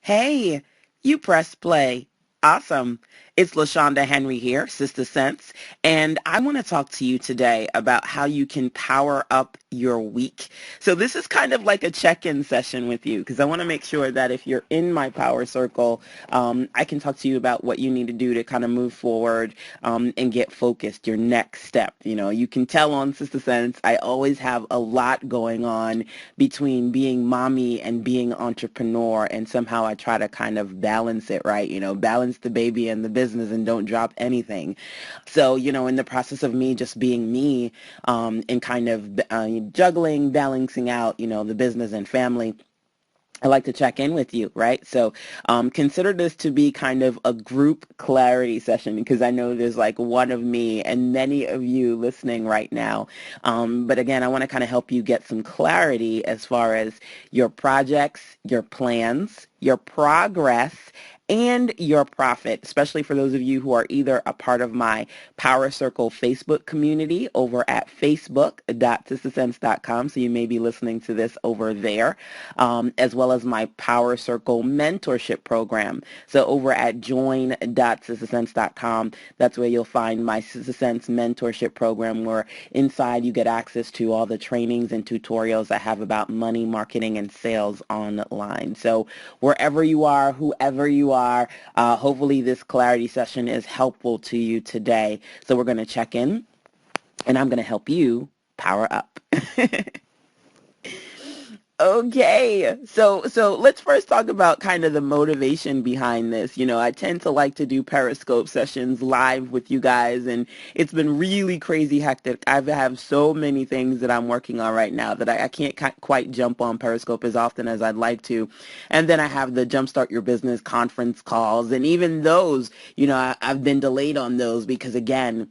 Hey, you press play. Awesome. It's LaShanda Henry here, Sister Sense, and I want to talk to you today about how you can power up your week. So this is kind of like a check-in session with you because I want to make sure that if you're in my power circle, I can talk to you about what you need to do to kind of move forward and get focused, your next step. You know, you can tell on Sister Sense, I always have a lot going on between being mommy and being entrepreneur, and somehow I try to kind of balance it, right? You know, balance the baby and the business and don't drop anything. So, you know, in the process of me just being me, and kind of juggling, balancing out, you know, the business and family, I like to check in with you, right? So consider this to be kind of a group clarity session because I know there's like one of me and many of you listening right now. But again, I want to kind of help you get some clarity as far as your projects, your plans, your progress, and your profit, especially for those of you who are either a part of my Power Circle Facebook community over at facebook.sistersense.com. So you may be listening to this over there, as well as my Power Circle mentorship program. So over at join.sistersense.com, that's where you'll find my Sister Sense mentorship program, where inside you get access to all the trainings and tutorials I have about money, marketing, and sales online. So wherever you are, whoever you are, hopefully this clarity session is helpful to you today. So we're going to check in, and I'm going to help you power up. Okay, so let's first talk about kind of the motivation behind this. You know, I tend to like to do Periscope sessions live with you guys, and it's been really crazy hectic. I have so many things that I'm working on right now that I can't quite jump on Periscope as often as I'd like to. And then I have the Jumpstart Your Business conference calls, and even those, you know, I've been delayed on those because, again,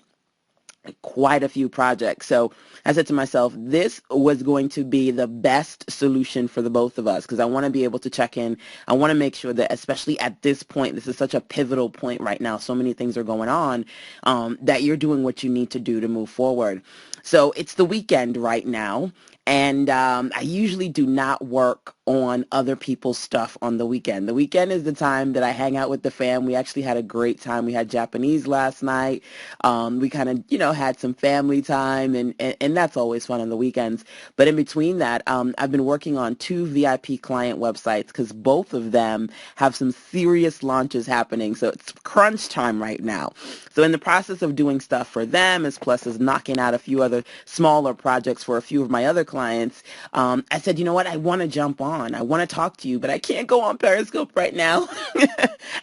quite a few projects. So I said to myself, this was going to be the best solution for the both of us because I want to be able to check in. I want to make sure that, especially at this point, this is such a pivotal point right now. So many things are going on, that you're doing what you need to do to move forward. So it's the weekend right now. And I usually do not work on other people's stuff on the weekend. The weekend is the time that I hang out with the fam. We actually had a great time. We had Japanese last night. We kind of, you know, had some family time, and that's always fun on the weekends. But in between that, I've been working on two VIP client websites because both of them have some serious launches happening. So it's crunch time right now. So in the process of doing stuff for them, as plus as knocking out a few other smaller projects for a few of my other clients, I said, you know what, I want to jump on. I want to talk to you, but I can't go on Periscope right now.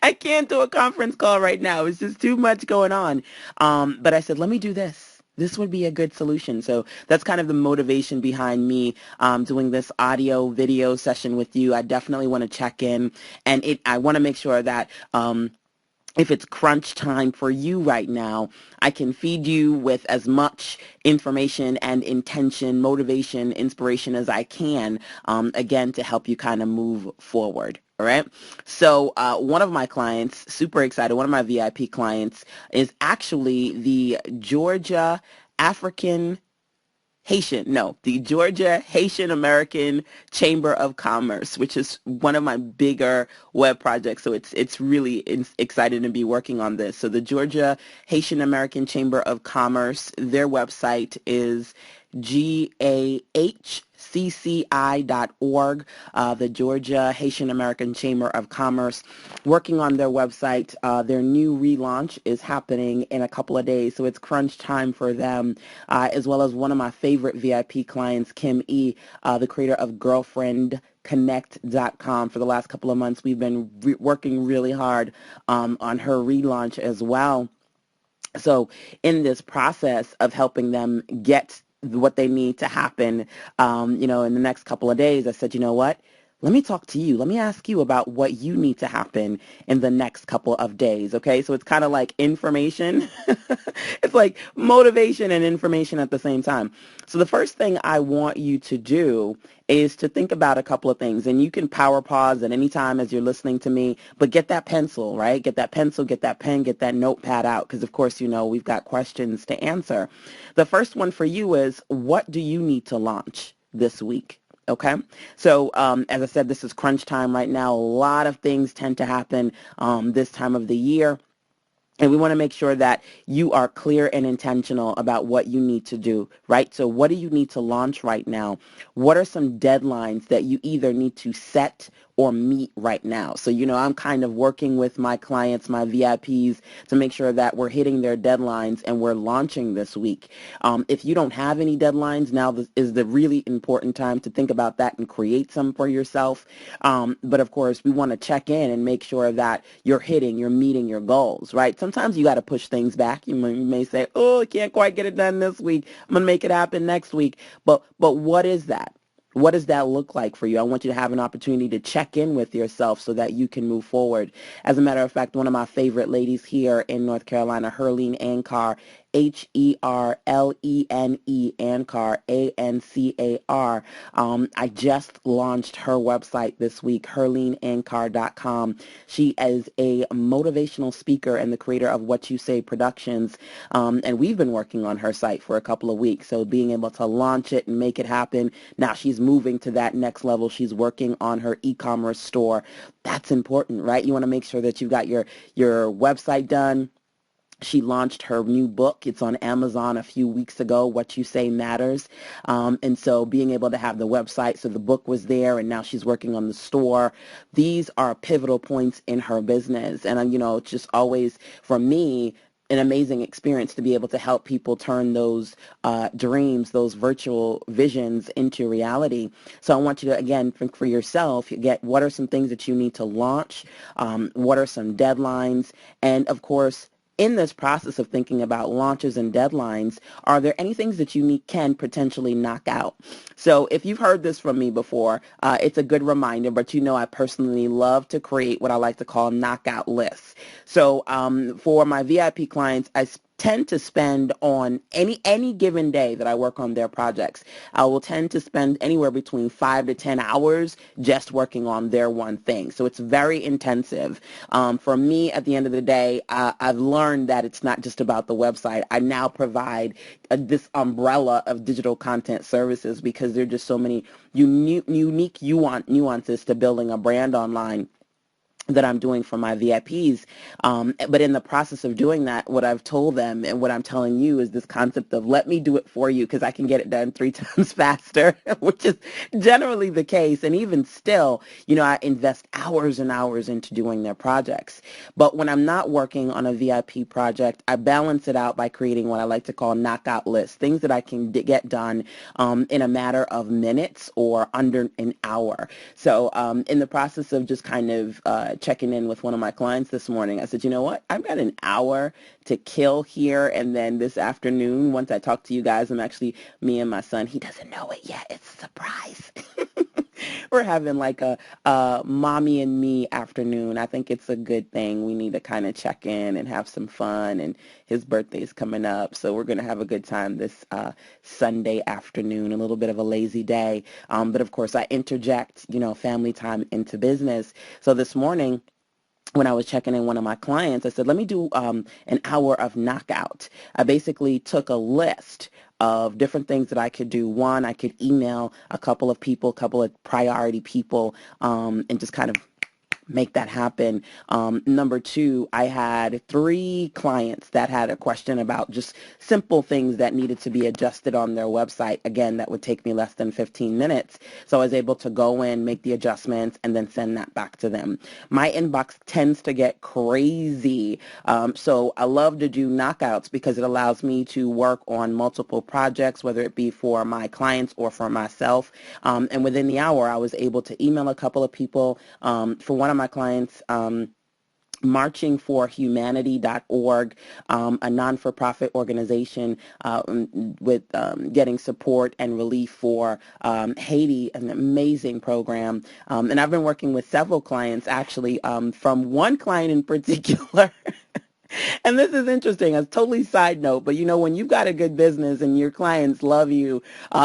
I can't do a conference call right now. It's just too much going on. But I said, let me do this. This would be a good solution. So that's kind of the motivation behind me doing this audio video session with you. I definitely want to check in, and I want to make sure that if it's crunch time for you right now, I can feed you with as much information and intention, motivation, inspiration as I can, again, to help you kind of move forward. All right. So one of my clients, super excited, one of my VIP clients is actually the Georgia African the Georgia Haitian American Chamber of Commerce, which is one of my bigger web projects. So it's really exciting to be working on this. So the Georgia Haitian American Chamber of Commerce, their website is GAHCCI.org, the Georgia Haitian American Chamber of Commerce, working on their website. Their new relaunch is happening in a couple of days, so it's crunch time for them, as well as one of my favorite VIP clients, Kim E., the creator of GirlfriendConnect.com. For the last couple of months, we've been working really hard on her relaunch as well. So in this process of helping them get what they need to happen, you know, in the next couple of days, I said, you know what? Let me talk to you. Let me ask you about what you need to happen in the next couple of days. Okay. So it's kind of like information. It's like motivation and information at the same time. So the first thing I want you to do is to think about a couple of things, and you can power pause at any time as you're listening to me, but get that pencil, right? Get that pencil, get that pen, get that notepad out, because of course, you know, we've got questions to answer. The first one for you is, what do you need to launch this week? Okay. So as I said, this is crunch time right now. A lot of things tend to happen this time of the year. And we want to make sure that you are clear and intentional about what you need to do, right? So what do you need to launch right now? What are some deadlines that you either need to set or meet right now? So, I'm kind of working with my clients, my VIPs, to make sure that we're hitting their deadlines and we're launching this week. If you don't have any deadlines, now is the really important time to think about that and create some for yourself. But of course, we want to check in and make sure that you're meeting your goals, right? Sometimes you got to push things back. You may say, oh, I can't quite get it done this week. I'm going to make it happen next week. But what is that? What does that look like for you? I want you to have an opportunity to check in with yourself so that you can move forward. As a matter of fact, one of my favorite ladies here in North Carolina, Herlene Ancar, Herlene, Ancar, Ancar. I just launched her website this week, herleneancar.com. She is a motivational speaker and the creator of What You Say Productions, and we've been working on her site for a couple of weeks, so being able to launch it and make it happen. Now she's moving to that next level. She's working on her e-commerce store. That's important, right? You want to make sure that you've got your website done. She launched her new book. It's on Amazon a few weeks ago, What You Say Matters. And so being able to have the website, so the book was there, and now she's working on the store. These are pivotal points in her business. And, it's just always, for me, an amazing experience to be able to help people turn those dreams, those virtual visions into reality. So I want you to, again, think for yourself, get what are some things that you need to launch, what are some deadlines, and of course, in this process of thinking about launches and deadlines, are there any things that you can potentially knock out? So if you've heard this from me before, it's a good reminder, but I personally love to create what I like to call knockout lists. So for my VIP clients, I tend to spend on any given day that I work on their projects, I will tend to spend anywhere between 5 to 10 hours just working on their one thing. So it's very intensive. For me, at the end of the day, I've learned that it's not just about the website. I now provide this umbrella of digital content services because there are just so many unique nuances to building a brand online that I'm doing for my VIPs. But in the process of doing that, what I've told them and what I'm telling you is this concept of let me do it for you because I can get it done 3 times faster, which is generally the case. And even still, I invest hours and hours into doing their projects. But when I'm not working on a VIP project, I balance it out by creating what I like to call knockout lists, things that I can get done in a matter of minutes or under an hour. So in the process of just kind of checking in with one of my clients this morning, I said, you know what? I've got an hour to kill here. And then this afternoon, once I talk to you guys, me and my son, he doesn't know it yet. It's a surprise. We're having like a mommy and me afternoon. I think it's a good thing. We need to kind of check in and have some fun. And his birthday's coming up. So we're going to have a good time this Sunday afternoon, a little bit of a lazy day. But of course, I interject, family time into business. So this morning, when I was checking in one of my clients, I said, let me do an hour of knockout. I basically took a list of different things that I could do. One, I could email a couple of people, a couple of priority people, and just kind of make that happen. Number 2, I had 3 clients that had a question about just simple things that needed to be adjusted on their website. Again, that would take me less than 15 minutes. So I was able to go in, make the adjustments, and then send that back to them. My inbox tends to get crazy. So I love to do knockouts because it allows me to work on multiple projects, whether it be for my clients or for myself. And within the hour, I was able to email a couple of people. For one of my clients, marchingforhumanity.org, a non-for-profit organization with getting support and relief for Haiti, an amazing program. And I've been working with several clients, actually, from one client in particular. And this is interesting, a totally side note, but when you've got a good business and your clients love you,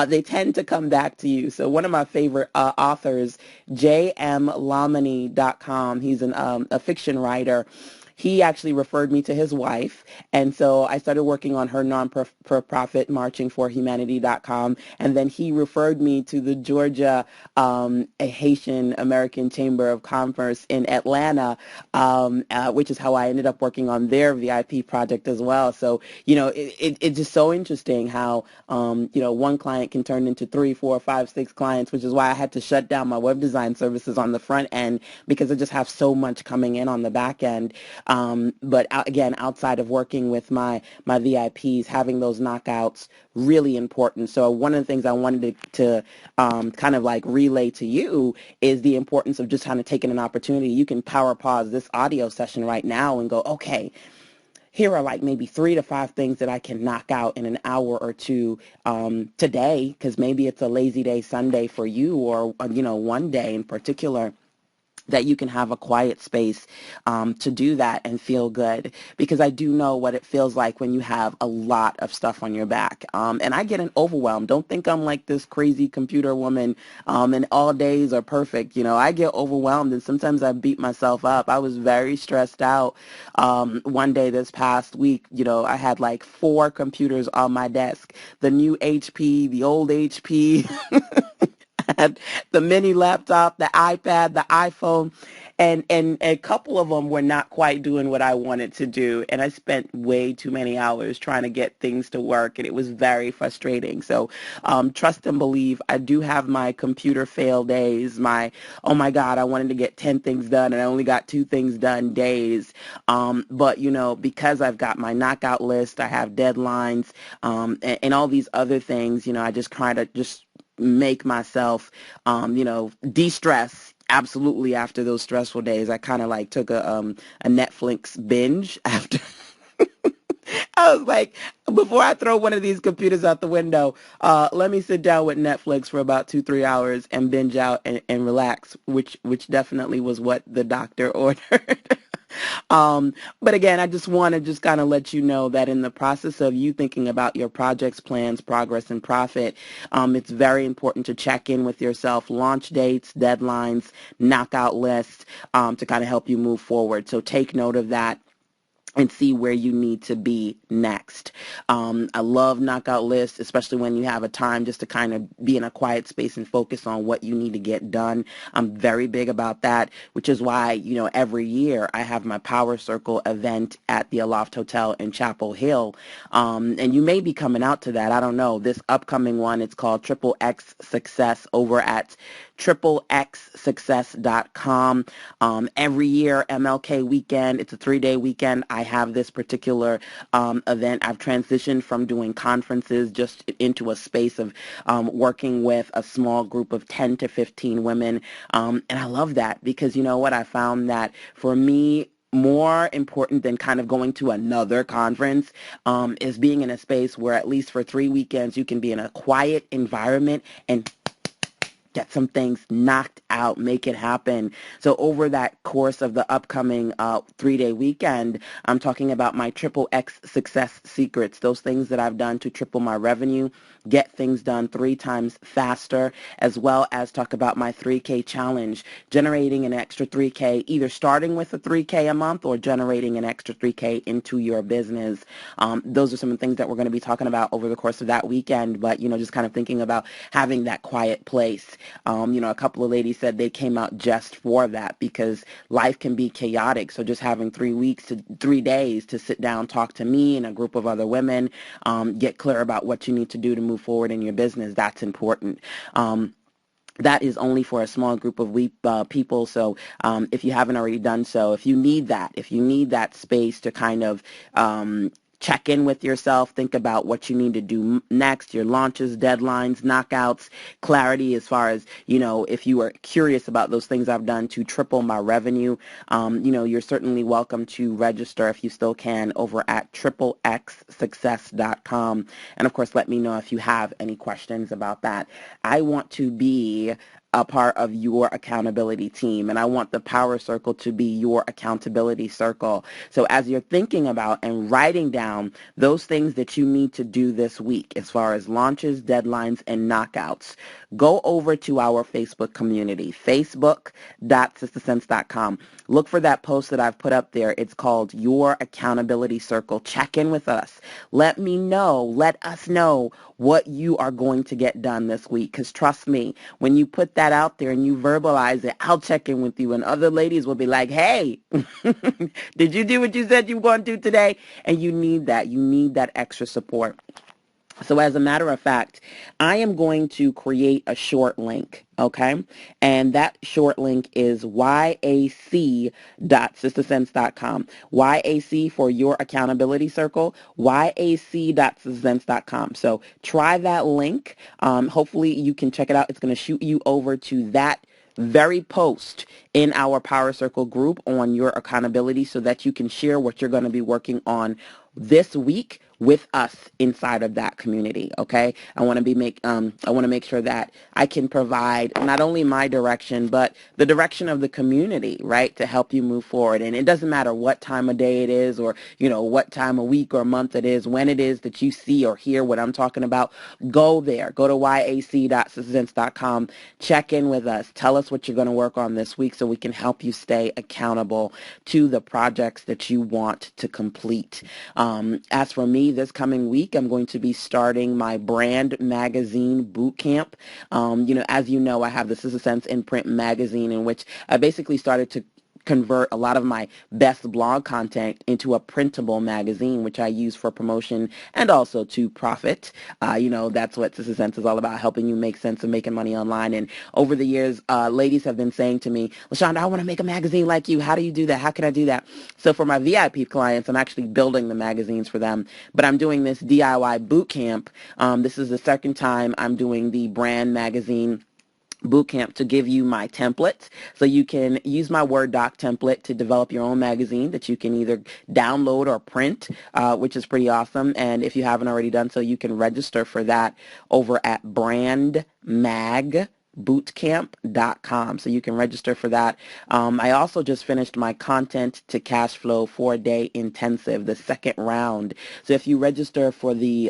they tend to come back to you. So one of my favorite authors, jmlamani.com, he's a fiction writer. he actually referred me to his wife. And so I started working on her non-profit marchingforhumanity.com. And then he referred me to the Georgia a Haitian American Chamber of Commerce in Atlanta, which is how I ended up working on their VIP project as well. So, it's just so interesting how, one client can turn into 3, 4, 5, 6 clients, which is why I had to shut down my web design services on the front end because I just have so much coming in on the back end. But again, outside of working with my VIPs, having those knockouts, really important. So one of the things I wanted to kind of like relay to you is the importance of just kind of taking an opportunity. You can power pause this audio session right now and go, okay, here are like maybe 3 to 5 things that I can knock out in an hour or two today, because maybe it's a lazy day Sunday for you, or, one day in particular that you can have a quiet space to do that and feel good, because I do know what it feels like when you have a lot of stuff on your back. And I get overwhelmed. Don't think I'm like this crazy computer woman and all days are perfect. I get overwhelmed and sometimes I beat myself up. I was very stressed out one day this past week. I had like 4 computers on my desk, the new HP, the old HP. Had the mini laptop, the iPad, the iPhone, and a couple of them were not quite doing what I wanted to do. And I spent way too many hours trying to get things to work, and it was very frustrating. So trust and believe, I do have my computer fail days, oh my God, I wanted to get 10 things done and I only got 2 things done days. But, because I've got my knockout list, I have deadlines, and all these other things, I just try to just make myself, de-stress. Absolutely. After those stressful days, I kind of like took a Netflix binge after. I was like, before I throw one of these computers out the window, let me sit down with Netflix for about 2, 3 hours and binge out and relax, which definitely was what the doctor ordered. But again, I just want to just kind of let you know that in the process of you thinking about your projects, plans, progress, and profit, it's very important to check in with yourself, launch dates, deadlines, knockout lists, to kind of help you move forward. So take note of that and see where you need to be next. I love knockout lists, especially when you have a time just to kind of be in a quiet space and focus on what you need to get done. I'm very big about that, which is why, every year I have my Power Circle event at the Aloft Hotel in Chapel Hill. And you may be coming out to that. I don't know. This upcoming one, it's called Triple X Success over at triplexsuccess.com. Every year, MLK weekend, it's a 3-day weekend. I have this particular event. I've transitioned from doing conferences just into a space of working with a small group of 10 to 15 women. And I love that because you know what? I found that for me, more important than kind of going to another conference is being in a space where at least for 3 weekends you can be in a quiet environment and get some things knocked out, make it happen. So over that course of the upcoming 3-day weekend, I'm talking about my triple X success secrets, those things that I've done to triple my revenue, get things done 3 times faster, as well as talk about my 3K challenge, generating an extra 3K, either starting with a 3K a month or generating an extra 3K into your business. Those are some of the things that we're going to be talking about over the course of that weekend, but, just kind of thinking about having that quiet place. A couple of ladies said they came out just for that because life can be chaotic. So just having 3 days to sit down, talk to me and a group of other women, get clear about what you need to do to move forward in your business. That's important. That is only for a small group of people. So if you haven't already done so, if you need that space to kind of check in with yourself, think about what you need to do next, your launches, deadlines, knockouts, clarity as far as, if you are curious about those things I've done to triple my revenue, you're certainly welcome to register if you still can over at triplexsuccess.com. And of course, let me know if you have any questions about that. I want to be a part of your accountability team, and I want the power circle to be your accountability circle. So as you're thinking about and writing down those things that you need to do this week as far as launches, deadlines, and knockouts, go over to our Facebook community, facebook.sistersense.com. Look for that post that I've put up there. It's called Your Accountability Circle. Check in with us. Let us know what you are going to get done this week. Because trust me, when you put that out there and you verbalize it, I'll check in with you. And other ladies will be like, hey, did you do what you said you were going to do today? And you need that. You need that extra support. So as a matter of fact, I am going to create a short link, okay? And that short link is yac.sistersense.com. YAC for your accountability circle, yac.sistersense.com. So try that link. Hopefully you can check it out. It's going to shoot you over to that very post in our Power Circle group on your accountability so that you can share what you're going to be working on this week with us inside of that community. Okay, I want to make sure that I can provide not only my direction but the direction of the community, right, to help you move forward. And it doesn't matter what time of day it is, or what time of week or month it is, when it is that you see or hear what I'm talking about. Go there. Go to yac.sistersense.com. Check in with us. Tell us what you're going to work on this week so we can help you stay accountable to the projects that you want to complete. As for me, this coming week, I'm going to be starting my brand magazine boot camp. As you know, I have the Sister Sense imprint magazine in which I basically started to convert a lot of my best blog content into a printable magazine, which I use for promotion and also to profit. That's what Sister Sense is all about, helping you make sense of making money online. And over the years, ladies have been saying to me, LaShanda, I want to make a magazine like you. How do you do that? How can I do that? So for my VIP clients, I'm actually building the magazines for them, but I'm doing this DIY boot camp. This is the second time I'm doing the brand magazine bootcamp to give you my templates, so you can use my Word doc template to develop your own magazine that you can either download or print, which is pretty awesome. And if you haven't already done so, you can register for that over at brandmagbootcamp.com. So you can register for that. I also just finished my content to cash flow 4-day intensive, the second round. So if you register for the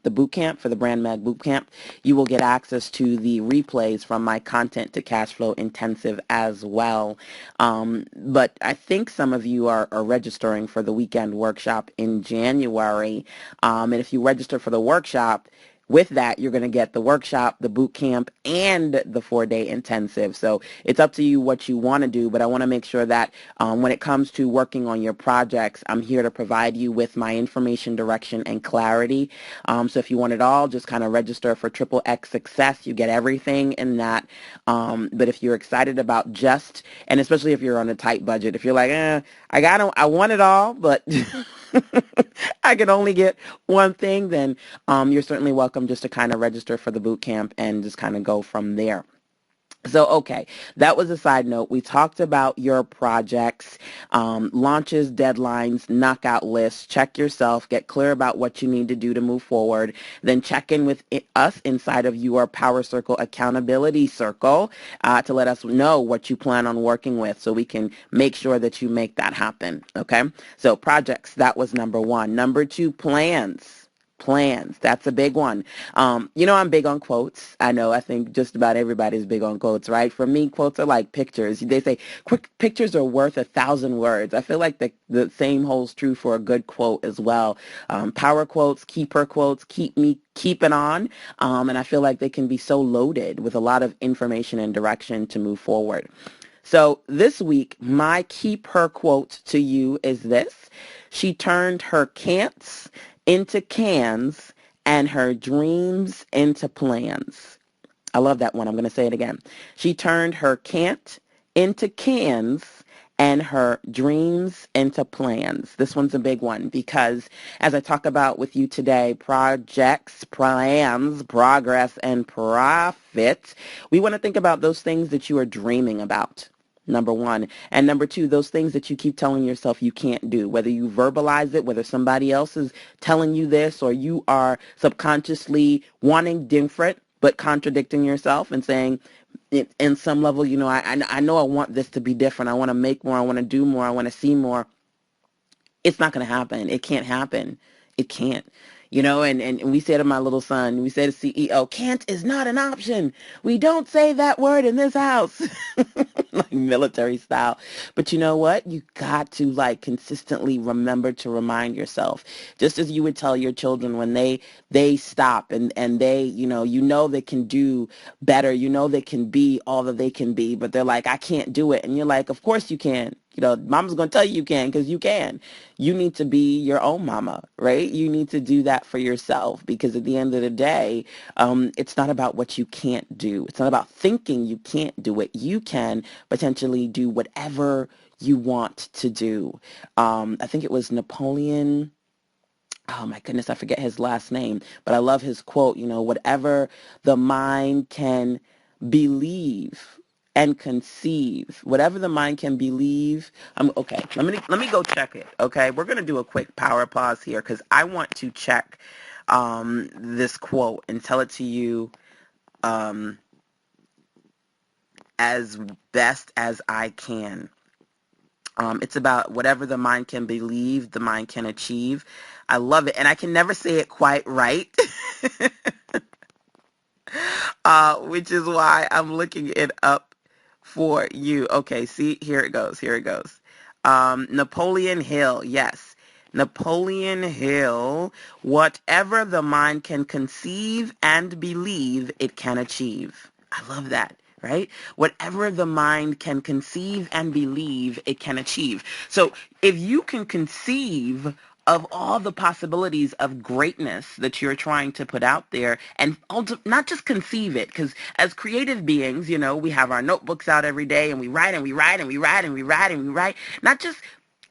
boot camp, for the Brand Mag boot camp, you will get access to the replays from my content to cash flow intensive as well. But I think some of you are registering for the weekend workshop in January. And if you register for the workshop, with that, you're going to get the workshop, the boot camp, and the 4-day intensive. So it's up to you what you want to do, but I want to make sure that when it comes to working on your projects, I'm here to provide you with my information, direction, and clarity. So if you want it all, just kind of register for Triple X Success. You get everything in that. But if you're excited about and especially if you're on a tight budget, if you're like, I want it all, but I can only get one thing, then you're certainly welcome just to kind of register for the boot camp and just kind of go from there. So, okay, that was a side note. We talked about your projects, launches, deadlines, knockout lists. Check yourself, get clear about what you need to do to move forward. Then check in with us inside of your Power Circle accountability circle to let us know what you plan on working with so we can make sure that you make that happen, okay? So projects, that was number one. Number two, plans. Plans. That's a big one. I'm big on quotes. I think just about everybody's big on quotes, right? For me, quotes are like pictures. They say quick pictures are worth 1,000 words. I feel like the same holds true for a good quote as well. Power quotes, keeper quotes, keep me keeping on. And I feel like they can be so loaded with a lot of information and direction to move forward. So this week, my keep her quote to you is this: she turned her can'ts into cans and her dreams into plans. I love that one. I'm going to say it again. She turned her can't into cans and her dreams into plans. This one's a big one because, as I talk about with you today, projects, plans, progress, and profit, we want to think about those things that you are dreaming about. Number one. And number two, those things that you keep telling yourself you can't do, whether you verbalize it, whether somebody else is telling you this, or you are subconsciously wanting different but contradicting yourself and saying, in some level, I know I want this to be different. I want to make more. I want to do more. I want to see more. It's not going to happen. It can't happen. It can't. And we say to my little son, we say to CEO, can't is not an option. We don't say that word in this house. Like military style. But you know what? You got to like consistently remember to remind yourself, just as you would tell your children when they stop and they, they can do better. They can be all that they can be, but they're like, I can't do it. And you're like, of course you can. Mama's going to tell you can because you can. You need to be your own mama, right? You need to do that for yourself because at the end of the day, it's not about what you can't do. It's not about thinking you can't do it. You can potentially do whatever you want to do. I think it was Napoleon. Oh my goodness, I forget his last name, but I love his quote, whatever the mind can believe and conceive, whatever the mind can believe. Okay. Let me go check it. Okay. We're going to do a quick power pause here because I want to check this quote and tell it to you as best as I can. It's about whatever the mind can believe, the mind can achieve. I love it. And I can never say it quite right, which is why I'm looking it up for you. Okay, see, here it goes. Here it goes. Napoleon Hill, yes. Napoleon Hill, whatever the mind can conceive and believe, it can achieve. I love that. Right? Whatever the mind can conceive and believe, it can achieve. So if you can conceive of all the possibilities of greatness that you're trying to put out there and not just conceive it, because as creative beings, we have our notebooks out every day and we write and we write and we write and we write and we write, not just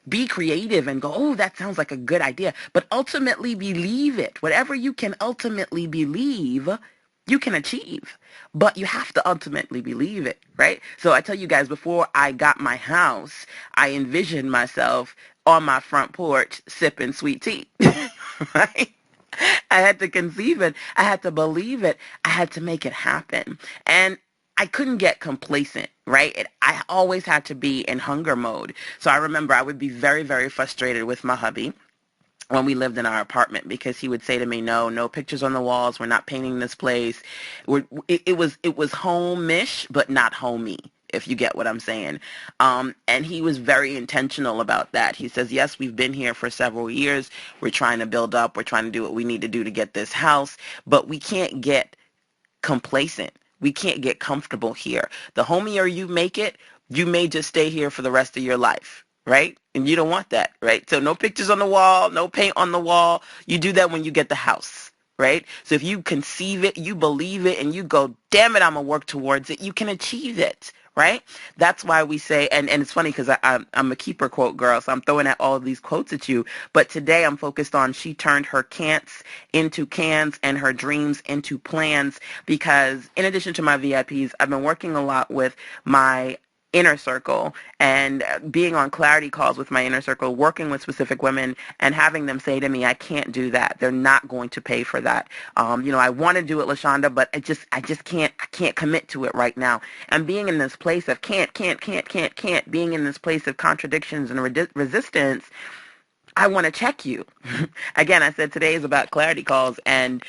be creative and go, oh, that sounds like a good idea, but ultimately believe it. Whatever you can ultimately believe, you can achieve, but you have to ultimately believe it, right? So I tell you guys, before I got my house, I envisioned myself on my front porch sipping sweet tea, right? I had to conceive it. I had to believe it. I had to make it happen. And I couldn't get complacent, right? I always had to be in hunger mode. So I remember I would be very, very frustrated with my hubby when we lived in our apartment because he would say to me, no pictures on the walls. We're not painting this place. It was home-ish, but not homey, if you get what I'm saying. And he was very intentional about that. He says, yes, we've been here for several years. We're trying to build up. We're trying to do what we need to do to get this house, but we can't get complacent. We can't get comfortable here. The homier you make it, you may just stay here for the rest of your life, right? And you don't want that, right? So no pictures on the wall, no paint on the wall. You do that when you get the house, right? So if you conceive it, you believe it, and you go, damn it, I'm going to work towards it, you can achieve it, right? That's why we say, and it's funny because I'm a keeper quote girl, so I'm throwing out all of these quotes at you. But today I'm focused on she turned her can'ts into cans and her dreams into plans, because in addition to my VIPs, I've been working a lot with my inner circle and being on clarity calls with my inner circle, working with specific women and having them say to me, I can't do that. They're not going to pay for that. I want to do it, LaShanda, but I just can't commit to it right now. And being in this place of can't, being in this place of contradictions and resistance, I want to check you. Again, I said today is about clarity calls. And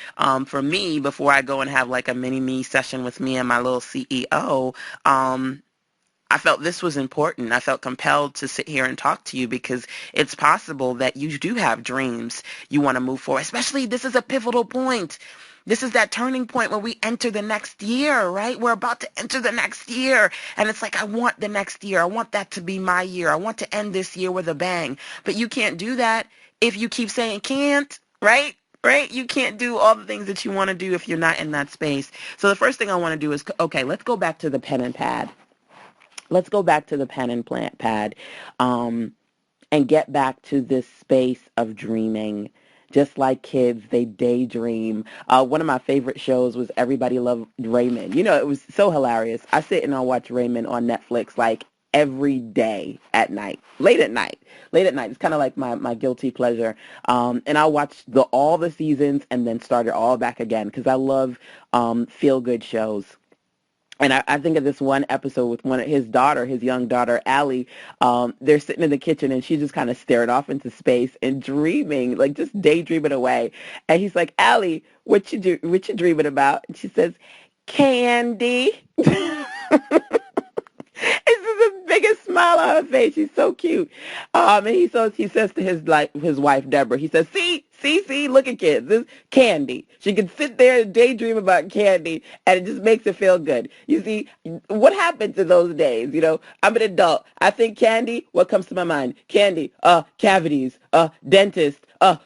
for me, before I go and have like a mini-me session with me and my little CEO, I felt this was important. I felt compelled to sit here and talk to you because it's possible that you do have dreams you want to move forward. Especially this is a pivotal point. This is that turning point where we enter the next year, right? We're about to enter the next year. And it's like, I want the next year. I want that to be my year. I want to end this year with a bang. But you can't do that if you keep saying can't, right? Right? You can't do all the things that you want to do if you're not in that space. So the first thing I want to do is, okay, let's go back to the pen and pad. Let's go back to the pen and pad and get back to this space of dreaming. Just like kids, they daydream. One of my favorite shows was Everybody Loved Raymond. It was so hilarious. I sit and I watch Raymond on Netflix like every day at night, late at night. It's kind of like my guilty pleasure. And I watch all the seasons and then start it all back again because I love feel-good shows. And I think of this one episode with one of his daughter, his young daughter, Allie. They're sitting in the kitchen and she's just kind of staring off into space and dreaming, like just daydreaming away. And he's like, Allie, what you dreaming about? And she says, candy. It's just the biggest smile on her face. She's so cute. And he says to his wife Deborah. He says, see, look at kids. This candy. She can sit there and daydream about candy, and it just makes her feel good. You see, what happens in those days? You know, I'm an adult. I think candy. What comes to my mind? Candy. Cavities. Dentist.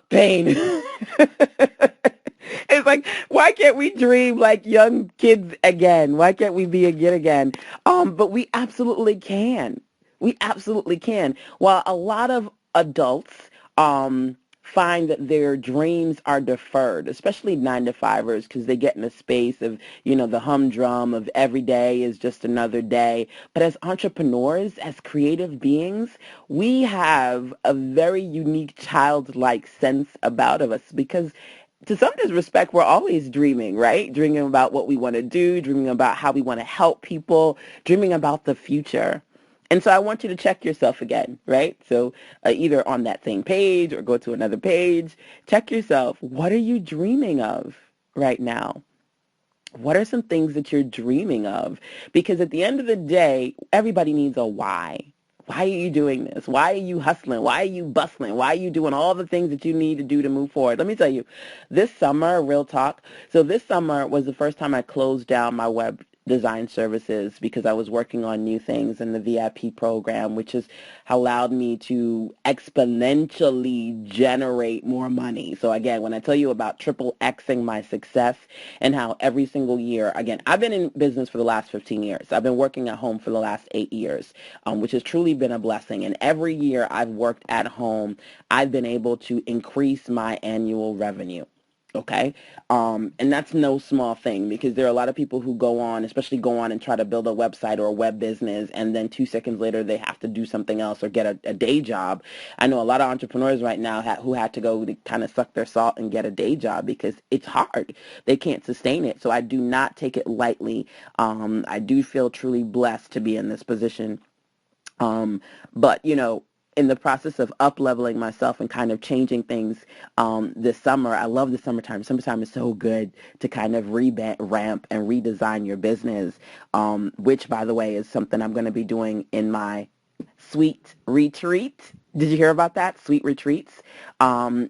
Pain. It's like, why can't we dream like young kids again? Why can't we be a kid again? But we absolutely can. We absolutely can. While a lot of adults find that their dreams are deferred, especially 9-to-5ers, because they get in a space of, the humdrum of every day is just another day. But as entrepreneurs, as creative beings, we have a very unique childlike sense about of us because to some respect, we're always dreaming, right? Dreaming about what we want to do, dreaming about how we want to help people, dreaming about the future. And so I want you to check yourself again, right? So either on that same page or go to another page, check yourself. What are you dreaming of right now? What are some things that you're dreaming of? Because at the end of the day, everybody needs a why. Why are you doing this? Why are you hustling? Why are you bustling? Why are you doing all the things that you need to do to move forward? Let me tell you, this summer, real talk. So this summer was the first time I closed down my web design services because I was working on new things in the VIP program, which has allowed me to exponentially generate more money. So again, when I tell you about triple Xing my success and how every single year, again, I've been in business for the last 15 years. I've been working at home for the last 8 years, which has truly been a blessing. And every year I've worked at home, I've been able to increase my annual revenue. Okay. And that's no small thing because there are a lot of people who especially go on and try to build a website or a web business. And then 2 seconds later, they have to do something else or get a day job. I know a lot of entrepreneurs right now who had to go to kind of suck their salt and get a day job because it's hard. They can't sustain it. So I do not take it lightly. I do feel truly blessed to be in this position. But, in the process of up-leveling myself and kind of changing things this summer, I love the summertime. Summertime is so good to kind of ramp and redesign your business, which, by the way, is something I'm going to be doing in my Sweet Retreat. Did you hear about that? Sweet Retreats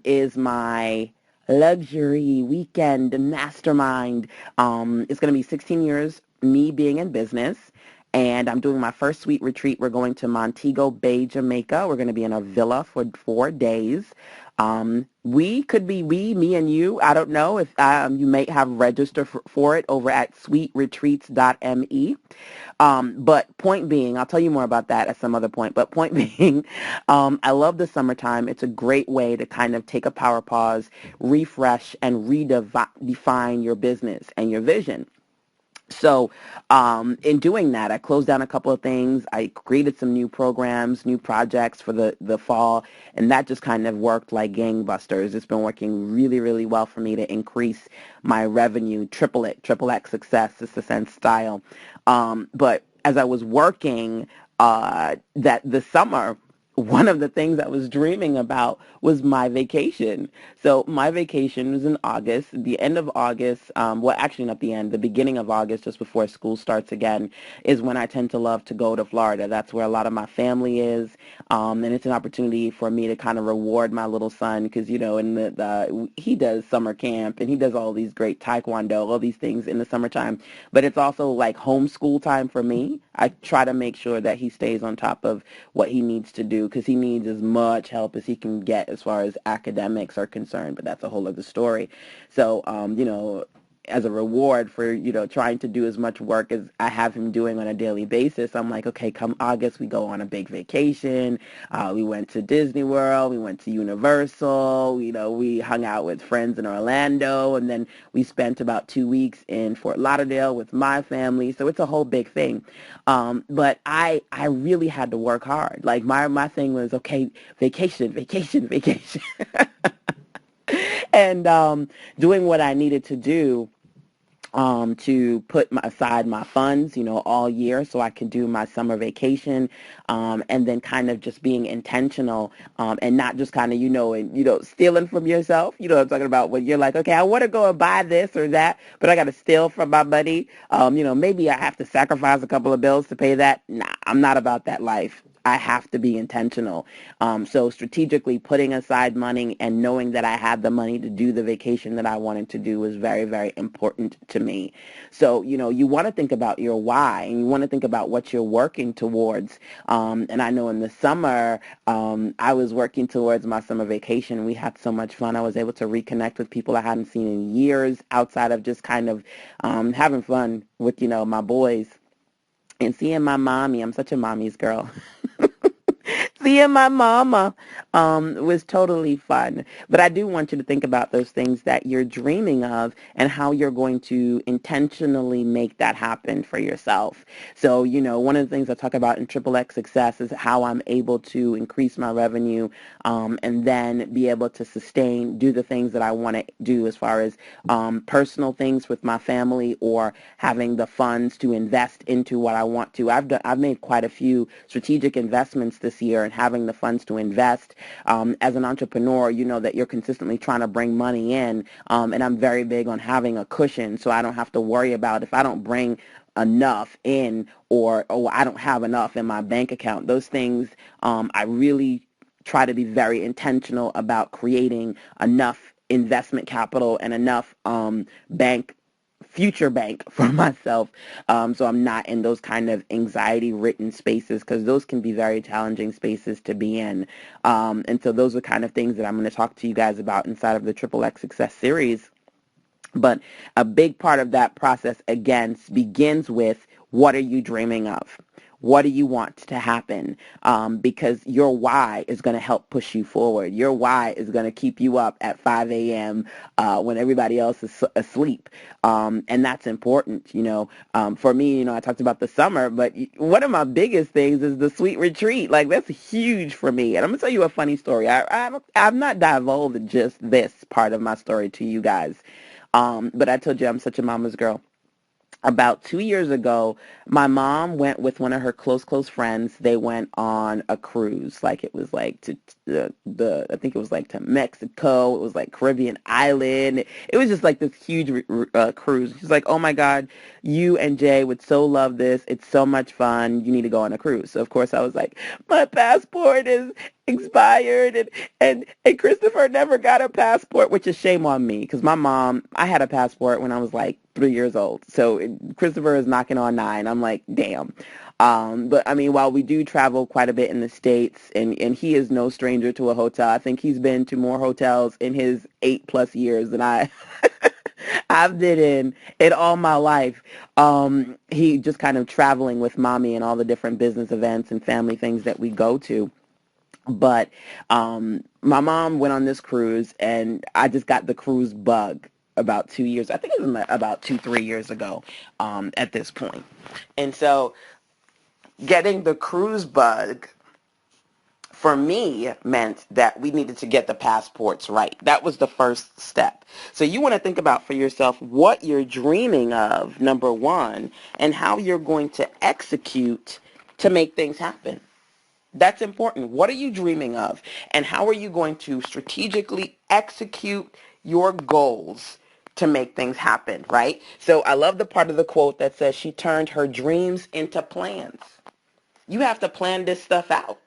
is my luxury weekend mastermind. It's going to be 16 years me being in business. And I'm doing my first sweet retreat. We're going to Montego Bay, Jamaica. We're going to be in a villa for 4 days. Me and you. I don't know if you may have registered for it over at sweetretreats.me. But point being, I'll tell you more about that at some other point. But point being, I love the summertime. It's a great way to kind of take a power pause, refresh, and redefine your business and your vision. So in doing that, I closed down a couple of things. I created some new programs, new projects for the fall, and that just kind of worked like gangbusters. It's been working really, really well for me to increase my revenue, triple X success, it's the sense style. But as I was working that this summer, one of the things I was dreaming about was my vacation. So my vacation was in August, the end of August, well, actually not the end, the beginning of August, just before school starts again, is when I tend to love to go to Florida. That's where a lot of my family is, and it's an opportunity for me to kind of reward my little son because, he does summer camp and he does all these great taekwondo, all these things in the summertime, but it's also like homeschool time for me. I try to make sure that he stays on top of what he needs to do because he needs as much help as he can get as far as academics are concerned, but that's a whole other story. So, as a reward for, trying to do as much work as I have him doing on a daily basis, I'm like, okay, come August, we go on a big vacation. We went to Disney World. We went to Universal. We hung out with friends in Orlando, and then we spent about 2 weeks in Fort Lauderdale with my family. So it's a whole big thing. But I really had to work hard. Like my thing was, okay, vacation, vacation, vacation. And doing what I needed to do to put aside my funds, all year so I can do my summer vacation, and then kind of just being intentional, and not just kind of, stealing from yourself. You know what I'm talking about, when you're like, okay, I want to go and buy this or that, but I got to steal from my money. Maybe I have to sacrifice a couple of bills to pay that. Nah, I'm not about that life. I have to be intentional. So strategically putting aside money and knowing that I had the money to do the vacation that I wanted to do was very, very important to me. So, you want to think about your why, and you want to think about what you're working towards. And I know in the summer, I was working towards my summer vacation. We had so much fun. I was able to reconnect with people I hadn't seen in years, outside of just kind of having fun with, my boys and seeing my mommy. I'm such a mommy's girl. Seeing my mama was totally fun. But I do want you to think about those things that you're dreaming of and how you're going to intentionally make that happen for yourself. So, one of the things I talk about in Triple X Success is how I'm able to increase my revenue, and then be able to do the things that I want to do as far as personal things with my family, or having the funds to invest into what I want to. I've made quite a few strategic investments this year, and having the funds to invest. As an entrepreneur, you know that you're consistently trying to bring money in, and I'm very big on having a cushion, so I don't have to worry about if I don't bring enough in, or I don't have enough in my bank account. Those things, I really try to be very intentional about creating enough investment capital and enough future bank for myself, so I'm not in those kind of anxiety ridden spaces, because those can be very challenging spaces to be in. And so those are kind of things that I'm going to talk to you guys about inside of the Triple X Success series. But a big part of that process, again, begins with, what are you dreaming of? What do you want to happen? Because your why is going to help push you forward. Your why is going to keep you up at 5 a.m. When everybody else is asleep. And that's important, For me, I talked about the summer, but one of my biggest things is the sweet retreat. Like, that's huge for me. And I'm going to tell you a funny story. I've not divulged just this part of my story to you guys. But I told you I'm such a mama's girl. About 2 years ago, my mom went with one of her close friends. They went on a cruise. Like, it was like to I think it was like to Mexico. It was like Caribbean island. It was just like this huge cruise. She's like, oh my God, you and Jay would so love this. It's so much fun. You need to go on a cruise. So of course I was like, my passport is expired, and Christopher never got a passport, which is shame on me, because I had a passport when I was like 3 years old. So Christopher is knocking on 9. I'm like, damn. But I mean, while we do travel quite a bit in the States, and he is no stranger to a hotel. I think he's been to more hotels in his 8+ years than I've been in all my life. He just kind of traveling with mommy and all the different business events and family things that we go to. But my mom went on this cruise, and I just got the cruise bug about 2 years. I think it was about 2-3 years ago, at this point. And so getting the cruise bug for me meant that we needed to get the passports right. That was the first step. So you want to think about for yourself what you're dreaming of, number one, and how you're going to execute to make things happen. That's important. What are you dreaming of? And how are you going to strategically execute your goals to make things happen, right? So I love the part of the quote that says she turned her dreams into plans. You have to plan this stuff out.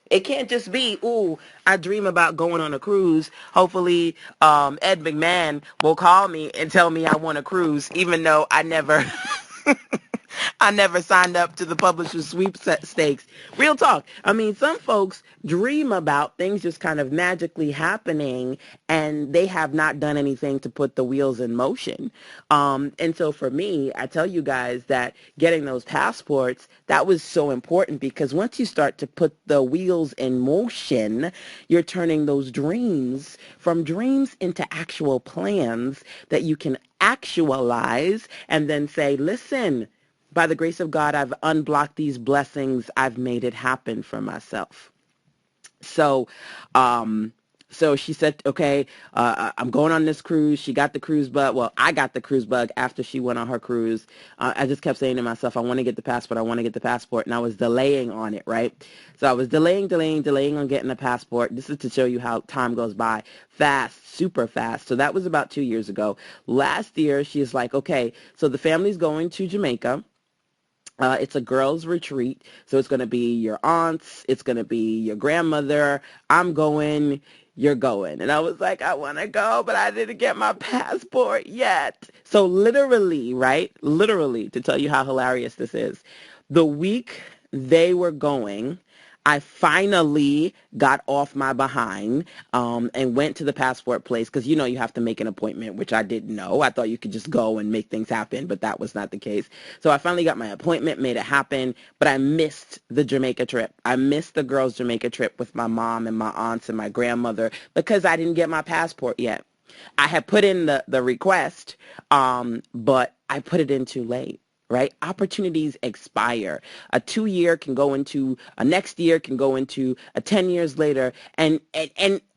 It can't just be, ooh, I dream about going on a cruise. Hopefully, Ed McMahon will call me and tell me I want a cruise, even though I never I never signed up to the publisher's sweepstakes. Real talk. I mean, some folks dream about things just kind of magically happening, and they have not done anything to put the wheels in motion. And so for me, I tell you guys that getting those passports, that was so important, because once you start to put the wheels in motion, you're turning those dreams from dreams into actual plans that you can actualize, and then say, listen, by the grace of God, I've unblocked these blessings. I've made it happen for myself. So, So she said, okay, I'm going on this cruise. She got the cruise bug. Well, I got the cruise bug after she went on her cruise. I just kept saying to myself, I want to get the passport. I want to get the passport. And I was delaying on it, right? So I was delaying on getting the passport. This is to show you how time goes by fast, super fast. So that was about 2 years ago. Last year, she's like, okay, so the family's going to Jamaica. It's a girls' retreat, so it's going to be your aunts, it's going to be your grandmother. I'm going, you're going. And I was like, I want to go, but I didn't get my passport yet. So literally, right? Literally, to tell you how hilarious this is, the week they were going, I finally got off my behind and went to the passport place because, you know, you have to make an appointment, which I didn't know. I thought you could just go and make things happen, but that was not the case. So I finally got my appointment, made it happen, but I missed the Jamaica trip. I missed the girls' Jamaica trip with my mom and my aunts and my grandmother because I didn't get my passport yet. I had put in the request, but I put it in too late. Right? Opportunities expire. A 2 year can go into a next year can go into a 10 years later, and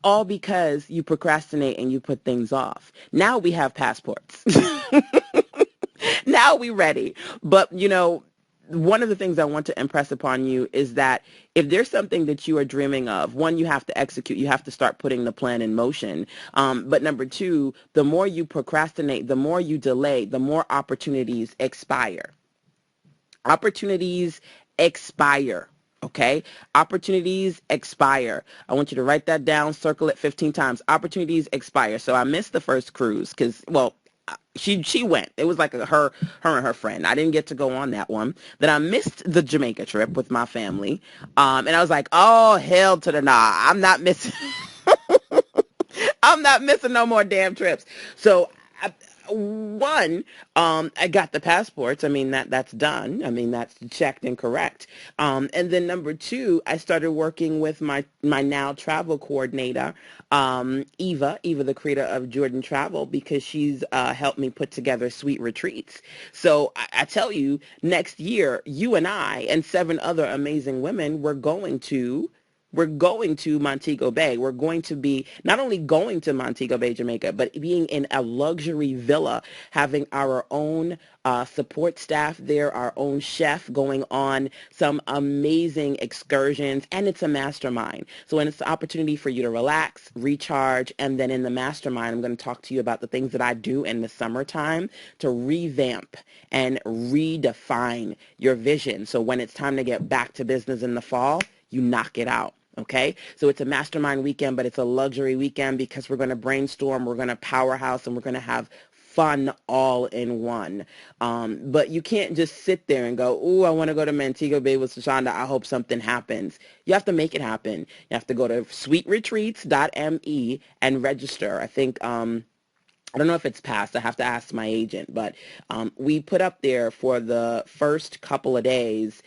all because you procrastinate and you put things off. Now we have passports. Now we ready. But, you know, one of the things I want to impress upon you is that if there's something that you are dreaming of, one, you have to execute. You have to start putting the plan in motion. But number two, the more you procrastinate, the more you delay, the more opportunities expire. Opportunities expire. Okay? Opportunities expire. I want you to write that down, circle it 15 times. Opportunities expire. So I missed the first cruise because, well, she went. It was like her and her friend. I didn't get to go on that one. Then I missed the Jamaica trip with my family. And I was like, oh, hell to the nah. I'm not missing. I'm not missing no more damn trips. So one, I got the passports. I mean, that's done. I mean, that's checked and correct. And then number two, I started working with my now travel coordinator, Eva, the creator of Jordan Travel, because she's helped me put together sweet retreats. So I tell you, next year, you and I and 7 other amazing women, we're going to Montego Bay. We're going to be not only going to Montego Bay, Jamaica, but being in a luxury villa, having our own support staff there, our own chef, going on some amazing excursions, and it's a mastermind. So it's an opportunity for you to relax, recharge, and then in the mastermind, I'm going to talk to you about the things that I do in the summertime to revamp and redefine your vision. So when it's time to get back to business in the fall, you knock it out. Okay, so it's a mastermind weekend, but it's a luxury weekend because we're going to brainstorm, we're going to powerhouse, and we're going to have fun all in one. But you can't just sit there and go, "Ooh, I want to go to Montego Bay with LaShanda. I hope something happens." You have to make it happen. You have to go to sweetretreats.me and register. I don't know if it's passed. I have to ask my agent, but we put up there for the first couple of days,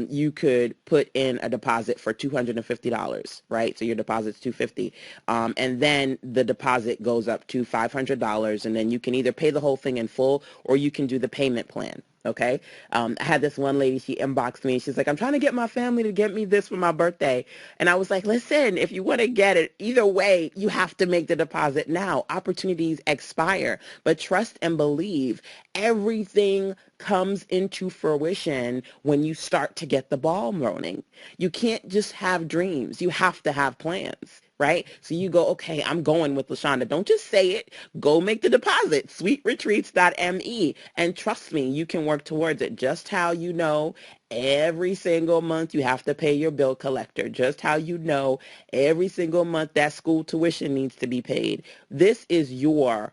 you could put in a deposit for $250, right? So your deposit's $250, and then the deposit goes up to $500, and then you can either pay the whole thing in full or you can do the payment plan. Okay. I had this one lady, she inboxed me. She's like, I'm trying to get my family to get me this for my birthday. And I was like, listen, if you want to get it, either way, you have to make the deposit now. Opportunities expire. But trust and believe, everything comes into fruition when you start to get the ball rolling. You can't just have dreams. You have to have plans. Right? So you go, okay, I'm going with LaShanda. Don't just say it. Go make the deposit, sweetretreats.me. And trust me, you can work towards it. Just how you know every single month you have to pay your bill collector. Just how you know every single month that school tuition needs to be paid. This is your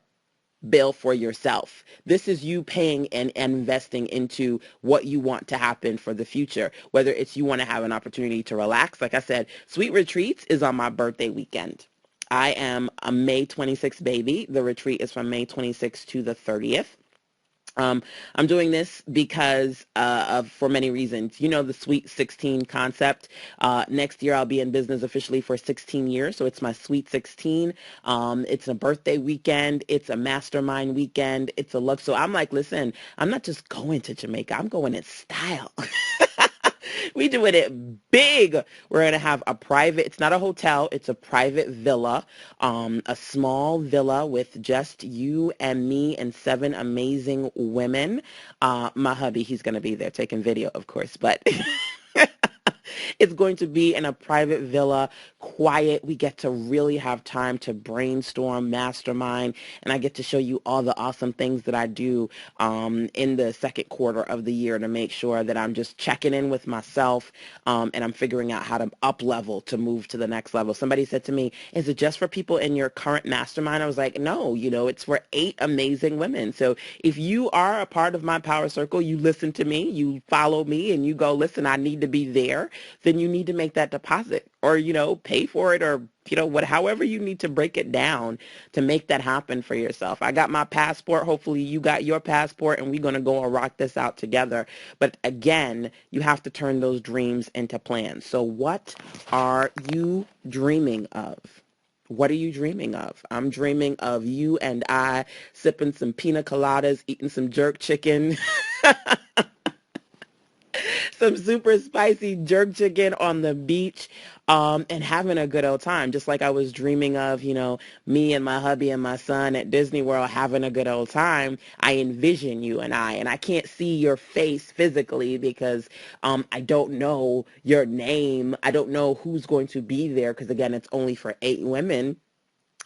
bill for yourself. This is you paying and investing into what you want to happen for the future. Whether it's you want to have an opportunity to relax. Like I said, Sweet Retreats is on my birthday weekend. I am a May 26th baby. The retreat is from May 26th to the 30th. I'm doing this because for many reasons. You know, the Sweet 16 concept. Next year, I'll be in business officially for 16 years. So it's my Sweet 16. It's a birthday weekend. It's a mastermind weekend. It's a look. So I'm like, listen, I'm not just going to Jamaica. I'm going in style. We doing it big. We're going to have a private, it's not a hotel, it's a private villa, a small villa with just you and me and 7 amazing women. My hubby, he's going to be there taking video, of course, but it's going to be in a private villa, quiet. We get to really have time to brainstorm, mastermind, and I get to show you all the awesome things that I do in the second quarter of the year to make sure that I'm just checking in with myself and I'm figuring out how to up level to move to the next level. Somebody said to me, is it just for people in your current mastermind? I was like, no, it's for 8 amazing women. So if you are a part of my power circle, you listen to me, you follow me, and you go, listen, I need to be there, then you need to make that deposit or, pay for it or, however you need to break it down to make that happen for yourself. I got my passport. Hopefully you got your passport and we're going to go and rock this out together. But again, you have to turn those dreams into plans. So what are you dreaming of? What are you dreaming of? I'm dreaming of you and I sipping some pina coladas, eating some jerk chicken, some super spicy jerk chicken on the beach, and having a good old time. Just like I was dreaming of, me and my hubby and my son at Disney World having a good old time. I envision you and I can't see your face physically because I don't know your name. I don't know who's going to be there because, again, it's only for 8 women.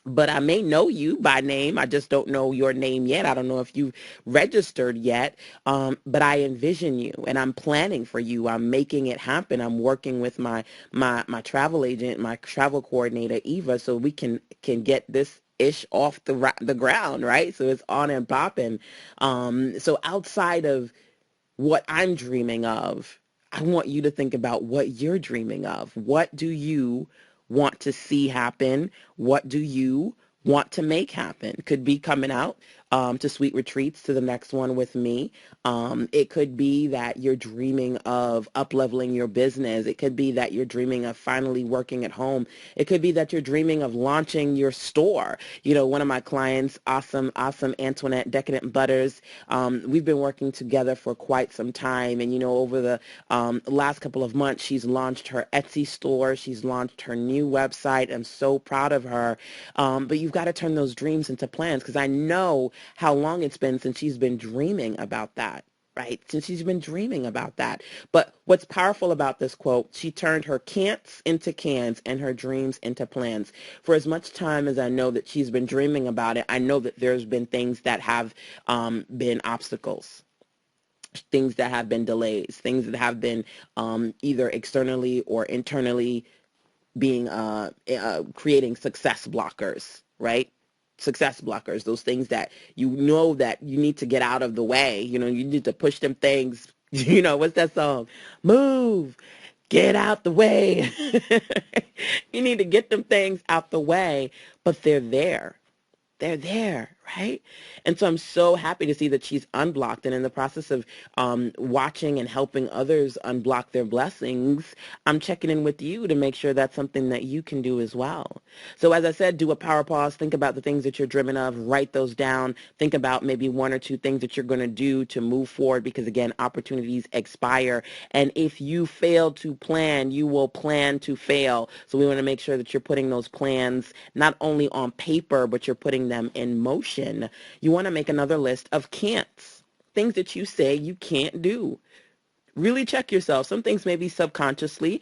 But I may know you by name. I just don't know your name yet. I don't know if you've registered yet. But I envision you and I'm planning for you. I'm making it happen. I'm working with my travel agent, my travel coordinator, Eva, so we can get this ish off the ground, right? So it's on and popping. So outside of what I'm dreaming of, I want you to think about what you're dreaming of. What do you want to see happen? What do you want to make happen? Could be coming out to Sweet Retreats to the next one with me. It could be that you're dreaming of up-leveling your business. It could be that you're dreaming of finally working at home. It could be that you're dreaming of launching your store. One of my clients, awesome Antoinette Decadent Butters, we've been working together for quite some time. And, over the last couple of months, she's launched her Etsy store. She's launched her new website. I'm so proud of her. But you've got to turn those dreams into plans because I know how long it's been since she's been dreaming about that. Right? Since she's been dreaming about that. But what's powerful about this quote, she turned her can'ts into cans and her dreams into plans. For as much time as I know that she's been dreaming about it, I know that there's been things that have been obstacles, things that have been delays, things that have been either externally or internally being creating success blockers, right? Success blockers, those things that that you need to get out of the way. You need to push them things. What's that song? Move, get out the way. You need to get them things out the way, but they're there. They're there, right? And so I'm so happy to see that she's unblocked. And in the process of watching and helping others unblock their blessings, I'm checking in with you to make sure that's something that you can do as well. So as I said, do a power pause. Think about the things that you're dreaming of. Write those down. Think about maybe 1 or 2 things that you're going to do to move forward because, again, opportunities expire. And if you fail to plan, you will plan to fail. So we want to make sure that you're putting those plans not only on paper, but you're putting them in motion. You want to make another list of can'ts, things that you say you can't do. Really check yourself. Some things may be subconsciously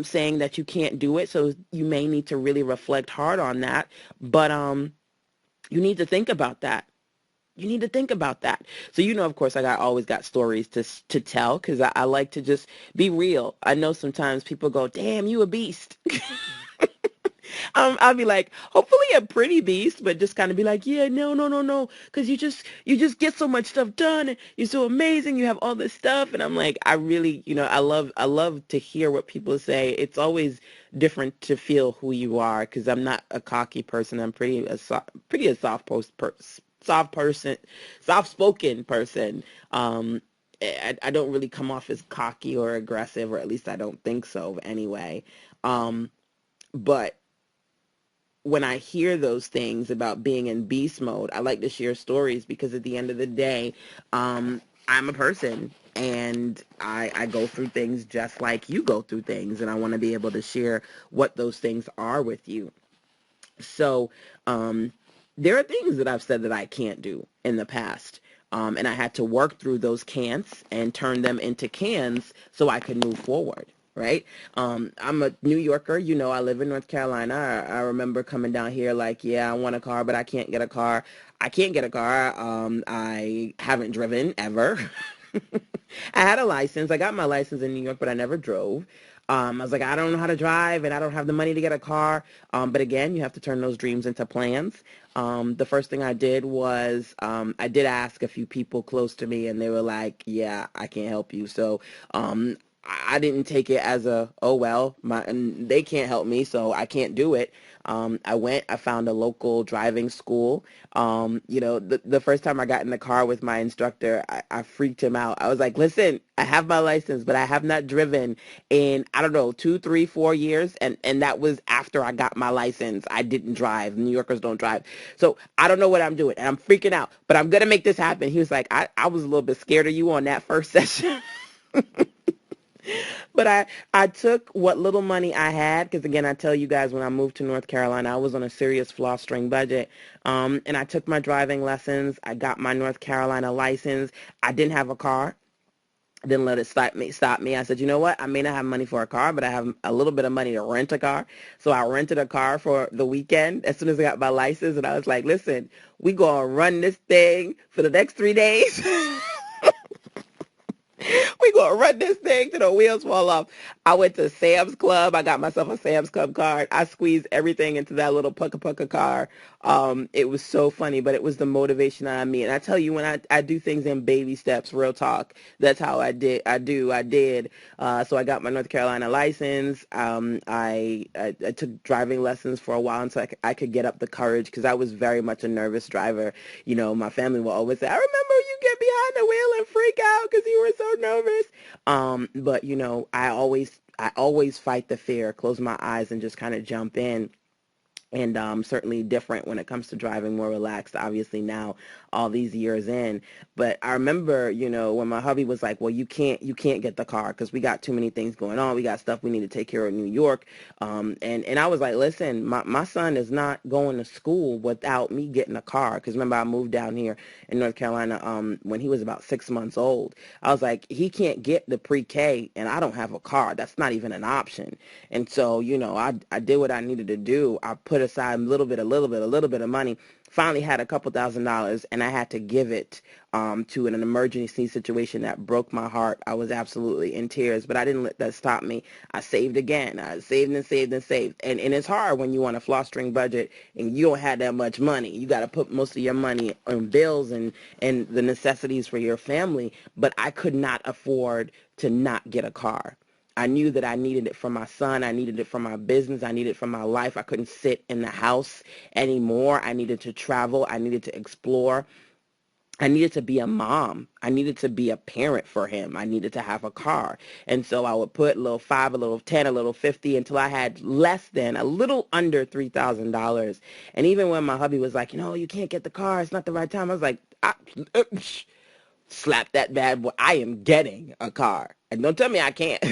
saying that you can't do it, so you may need to really reflect hard on that. But you need to think about that. You need to think about that. So, of course, always got stories to tell because I like to just be real. I know sometimes people go, damn, you a beast. I'll be like, hopefully a pretty beast, but just kind of be like, yeah, no, because you just get so much stuff done, and you're so amazing, you have all this stuff, and I'm like, I really, I love to hear what people say. It's always different to feel who you are, because I'm not a cocky person. I'm pretty a soft person, soft-spoken person. I don't really come off as cocky or aggressive, or at least I don't think so anyway. But when I hear those things about being in beast mode, I like to share stories because at the end of the day, I'm a person. And I go through things just like you go through things, and I want to be able to share what those things are with you. So there are things that I've said that I can't do in the past. And I had to work through those can'ts and turn them into cans so I could move forward. Right. I'm a New Yorker. You know, I live in North Carolina. I remember coming down here like, yeah, I want a car, but I can't get a car. I can't get a car. I haven't driven ever. I had a license. I got my license in New York, but I never drove. I was like, I don't know how to drive and I don't have the money to get a car. But again, you have to turn those dreams into plans. The first thing I did was I did ask a few people close to me, and they were like, yeah, I can't help you. So I didn't take it as a, oh, well, and they can't help me, so I can't do it. I found a local driving school. The first time I got in the car with my instructor, I freaked him out. I was like, listen, I have my license, but I have not driven in, I don't know, 2, 3, 4 years. And that was after I got my license. I didn't drive. New Yorkers don't drive. So I don't know what I'm doing. And I'm freaking out, but I'm going to make this happen. He was like, I was a little bit scared of you on that first session. But I took what little money I had, because again, I tell you guys, when I moved to North Carolina, I was on a serious floss string budget. And I took my driving lessons. I got my North Carolina license. I didn't have a car. I didn't let it stop me. I said, you know what? I may not have money for a car, but I have a little bit of money to rent a car. So I rented a car for the weekend as soon as I got my license. And I was like, listen, we going to run this thing for the next 3 days. We gonna run this thing till the wheels fall off. I went to Sam's Club. I got myself a Sam's Club card. I squeezed everything into that little pucka pucka car. It was so funny, but it was the motivation I mean. And I tell you, when I do things in baby steps, real talk. That's how I did. I did. So I got my North Carolina license. I took driving lessons for a while until I could get up the courage, because I was very much a nervous driver. You know, my family will always say, I remember you get behind the wheel and freak out because you were so nervous. But you know, I always fight the fear, close my eyes and just kind of jump in. And certainly different when it comes to driving, more relaxed, obviously now, all these years in. But I remember, you know, when my hubby was like, well, you can't get the car because we got too many things going on. We got stuff we need to take care of in New York. And I was like, listen, my son is not going to school without me getting a car. Because remember, I moved down here in North Carolina when he was about 6 months old. I was like, he can't get the pre-K and I don't have a car. That's not even an option. And so, you know, I did what I needed to do. I put aside a little bit of money, finally had a couple $1,000s, and I had to give it to an emergency situation that broke my heart. I was absolutely in tears, but I didn't let that stop me. I saved again. I saved and saved and saved. And it's hard when you on a floss string budget and you don't have that much money. You got to put most of your money on bills and the necessities for your family. But I could not afford to not get a car. I knew that I needed it for my son. I needed it for my business. I needed it for my life. I couldn't sit in the house anymore. I needed to travel. I needed to explore. I needed to be a mom. I needed to be a parent for him. I needed to have a car. And so I would put a little 5, a little 10, a little 50 until I had less than, a little under $3,000. And even when my hubby was like, you know, you can't get the car, it's not the right time, I was like, slap that bad boy. I am getting a car. And don't tell me I can't.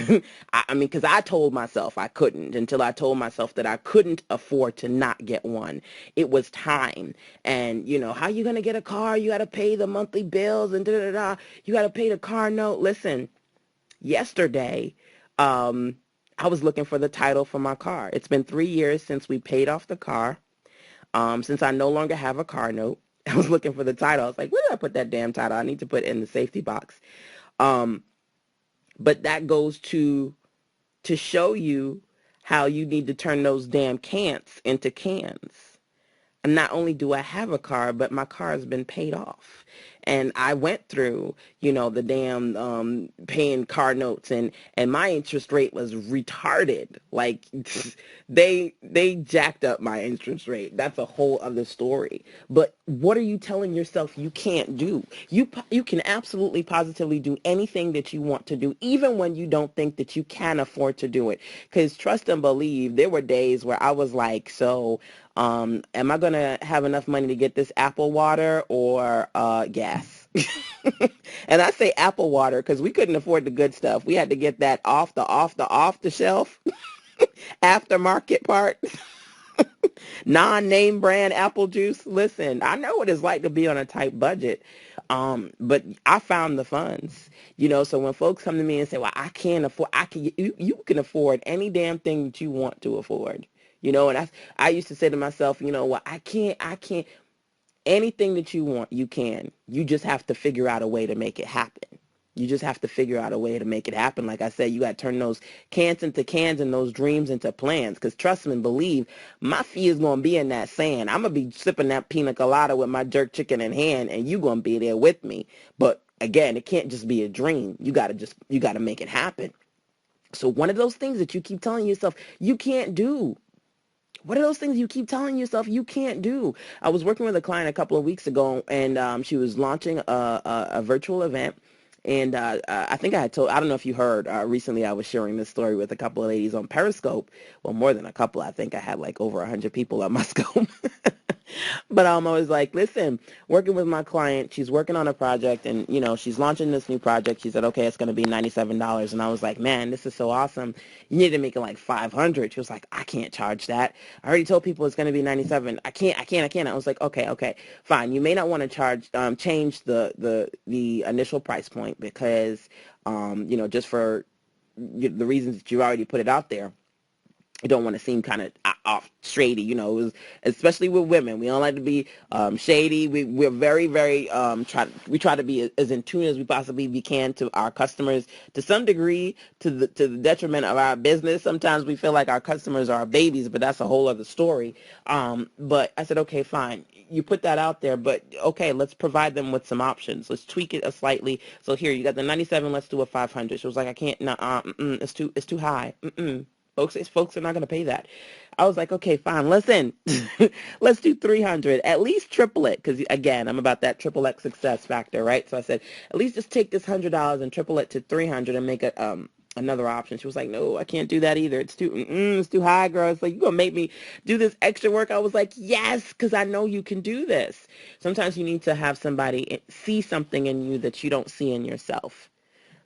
I mean, because I told myself I couldn't until I told myself that I couldn't afford to not get one. It was time. And, you know, how you going to get a car? You got to pay the monthly bills and da-da-da. You got to pay the car note. Listen, yesterday, I was looking for the title for my car. It's been 3 years since we paid off the car. Since I no longer have a car note, I was looking for the title. I was like, where did I put that damn title? I need to put it in the safety box. But that goes to show you how you need to turn those damn can'ts into cans. And not only do I have a car, but my car has been paid off. And I went through, you know, the damn paying car notes, and my interest rate was retarded. Like they jacked up my interest rate. That's a whole other story. But what are you telling yourself you can't do? You can absolutely positively do anything that you want to do, even when you don't think that you can afford to do it. Because trust and believe, there were days where I was like, so am I going to have enough money to get this apple water or gas? glass. And I say apple water because we couldn't afford the good stuff. We had to get that off the shelf aftermarket part, non-name brand apple juice. Listen, I know what it's like to be on a tight budget. But I found the funds, so when folks come to me and say, well, I can't afford, you can afford any damn thing that you want to afford, and I used to say to myself, well, I can't, anything that you want, you can. You just have to figure out a way to make it happen. You just have to figure out a way to make it happen. Like I said, you got to turn those cans into cans and those dreams into plans. Because trust me and believe, my fee is going to be in that sand. I'm going to be sipping that pina colada with my jerk chicken in hand, and you going to be there with me. But again, it can't just be a dream. You got to make it happen. So one of those things that you keep telling yourself you can't do. What are those things you keep telling yourself you can't do? I was working with a client a couple of weeks ago, and she was launching a virtual event. And I think I don't know if you heard, recently I was sharing this story with a couple of ladies on Periscope. Well, more than a couple. I think I had like over 100 people on my scope. But I was like, listen, working with my client, she's working on a project, and she's launching this new project. She said, okay, it's going to be $97. And I was like, man, this is so awesome. You need to make it like 500. She was like, I can't charge that. I already told people it's going to be 97. I can't. I was like, okay, fine. You may not want to change the initial price point because, just for the reasons that you already put it out there. You don't want to seem kind of off shady, it was, especially with women. We don't like to be shady. We're very, very we try to be as in tune as we possibly can to our customers, to some degree, to the detriment of our business. Sometimes we feel like our customers are our babies, but that's a whole other story. But I said, okay, fine. You put that out there, but okay, let's provide them with some options. Let's tweak it slightly. So here, you got the 97. Let's do a 500. She was like, I can't. No, it's too high. Folks are not going to pay that. I was like, okay, fine. Listen, let's do 300. At least triple it, because again, I'm about that triple X success factor, right? So I said, at least just take this $100 and triple it to 300 and make it another option. She was like, no, I can't do that either. It's too high, girl. It's like, you gonna make me do this extra work? I was like, yes, because I know you can do this. Sometimes you need to have somebody see something in you that you don't see in yourself.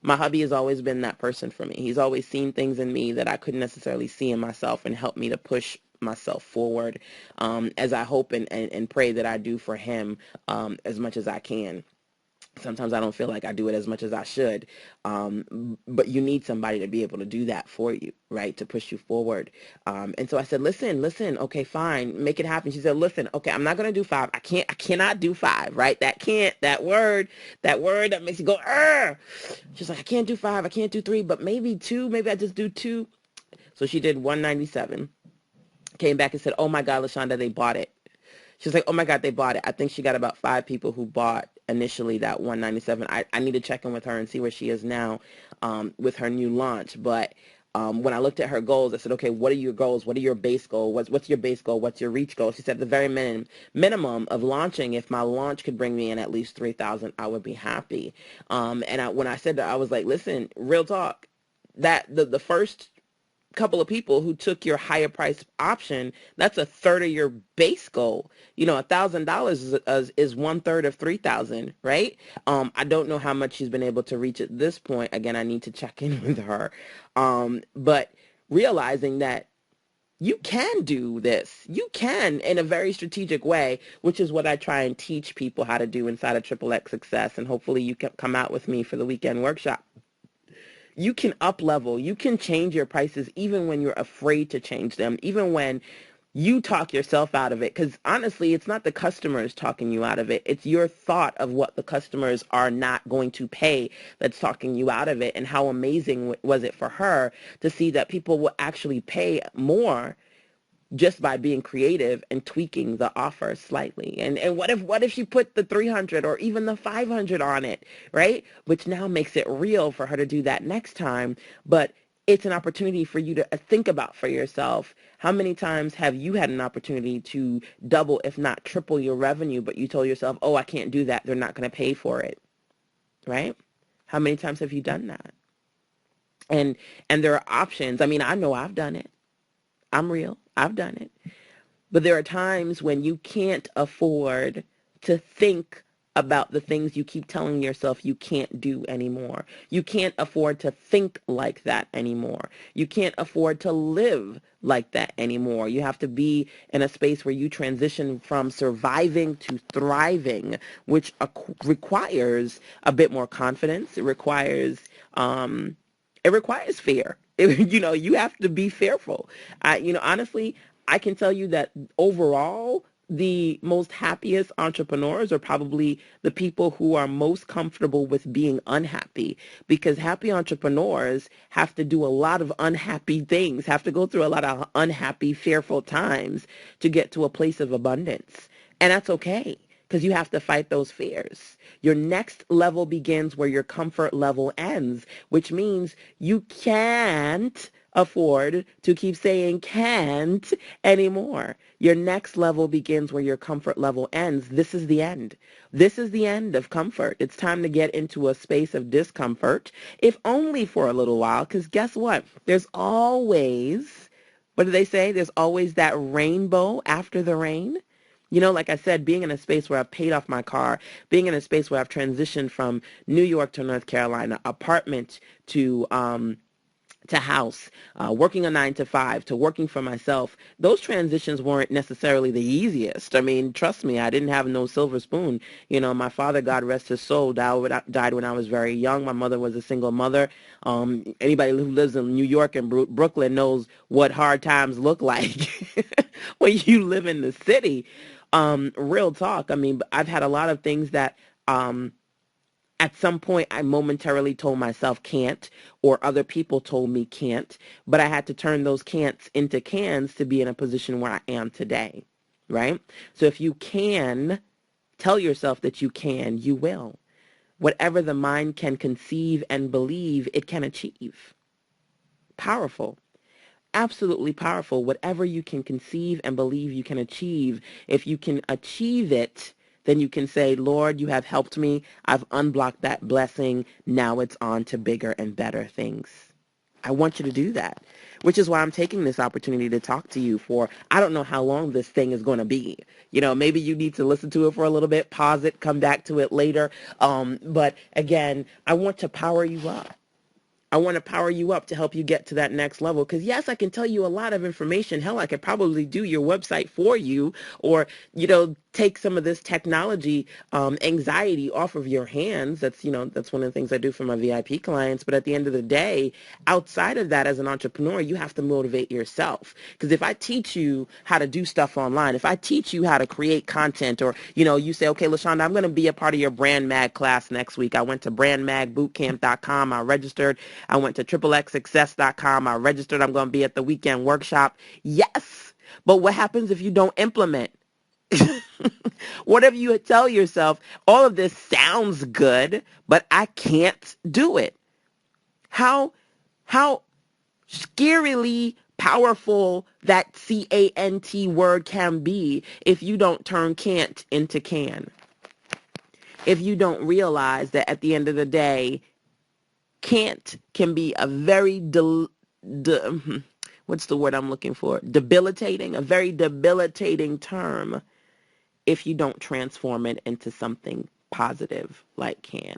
My hubby has always been that person for me. He's always seen things in me that I couldn't necessarily see in myself and helped me to push myself forward, as I hope and pray that I do for him as much as I can. Sometimes I don't feel like I do it as much as I should, but you need somebody to be able to do that for you, right, to push you forward. And so I said, listen, okay, fine, make it happen. She said, listen, okay, I'm not going to do 5. I cannot do 5, right? That word that makes you go, Arr! She's like, I can't do 5, I can't do 3, but maybe 2, maybe I just do 2. So she did 197, came back and said, oh my God, LaShanda, they bought it. She's like, oh my God, they bought it. I think she got about 5 people who bought initially that 197. I need to check in with her and see where she is now with her new launch. But when I looked at her goals, I said, okay, what are your goals? What are your base goal? What's your base goal? What's your reach goal? She said the very minimum of launching, if my launch could bring me in at least 3,000, I would be happy. When I said that, I was like, listen, real talk, that the first couple of people who took your higher price option, that's a third of your base goal. $1,000 is 1/3 of 3,000, right? I don't know how much she's been able to reach at this point. Again, I need to check in with her. But realizing that you can do this, you can in a very strategic way, which is what I try and teach people how to do inside of Triple X Success. And hopefully you can come out with me for the weekend workshop. You can up level, you can change your prices even when you're afraid to change them, even when you talk yourself out of it. Because honestly, it's not the customers talking you out of it. It's your thought of what the customers are not going to pay that's talking you out of it. And how amazing was it for her to see that people will actually pay more just by being creative and tweaking the offer slightly. And what if she put the 300 or even the 500 on it, right? Which now makes it real for her to do that next time. But it's an opportunity for you to think about for yourself. How many times have you had an opportunity to double, if not triple your revenue, but you told yourself, oh, I can't do that. They're not going to pay for it, right? How many times have you done that? And there are options. I mean, I know I've done it. I'm real. I've done it. But there are times when you can't afford to think about the things you keep telling yourself you can't do anymore. You can't afford to think like that anymore. You can't afford to live like that anymore. You have to be in a space where you transition from surviving to thriving, which requires a bit more confidence. It requires fear. You have to be fearful. Honestly, I can tell you that overall, the most happiest entrepreneurs are probably the people who are most comfortable with being unhappy, because happy entrepreneurs have to do a lot of unhappy things, have to go through a lot of unhappy, fearful times to get to a place of abundance. And that's okay, because you have to fight those fears. Your next level begins where your comfort level ends, which means you can't afford to keep saying can't anymore. Your next level begins where your comfort level ends. This is the end. This is the end of comfort. It's time to get into a space of discomfort, if only for a little while, because guess what? There's always, what do they say? There's always that rainbow after the rain. Like I said, being in a space where I've paid off my car, being in a space where I've transitioned from New York to North Carolina, apartment to house, working a 9 to 5 to working for myself, those transitions weren't necessarily the easiest. I mean, trust me, I didn't have no silver spoon. My father, God rest his soul, died when I was very young. My mother was a single mother. Anybody who lives in New York and Brooklyn knows what hard times look like when you live in the city. Real talk. I mean, I've had a lot of things that at some point I momentarily told myself can't, or other people told me can't, but I had to turn those can'ts into cans to be in a position where I am today, right? So if you can tell yourself that you can, you will. Whatever the mind can conceive and believe, it can achieve. Powerful. Absolutely powerful. Whatever you can conceive and believe you can achieve, if you can achieve it, then you can say, Lord, you have helped me. I've unblocked that blessing. Now it's on to bigger and better things. I want you to do that, which is why I'm taking this opportunity to talk to you for, I don't know how long this thing is going to be. Maybe you need to listen to it for a little bit, pause it, come back to it later. But again, I want to power you up. I want to power you up to help you get to that next level. Because yes, I can tell you a lot of information. Hell, I could probably do your website for you, or, take some of this technology anxiety off of your hands. That's one of the things I do for my VIP clients. But at the end of the day, outside of that, as an entrepreneur, you have to motivate yourself. Because if I teach you how to do stuff online, if I teach you how to create content, or, you say, okay, LaShanda, I'm going to be a part of your Brand Mag class next week. I went to brandmagbootcamp.com. I registered. I went to xxsuccess.com. I registered. I'm going to be at the weekend workshop. Yes. But what happens if you don't implement? Whatever you tell yourself, all of this sounds good, but I can't do it. How scarily powerful that CANT word can be if you don't turn can't into can. If you don't realize that at the end of the day, can't can be a very what's the word I'm looking for? Debilitating, a very debilitating term if you don't transform it into something positive like can.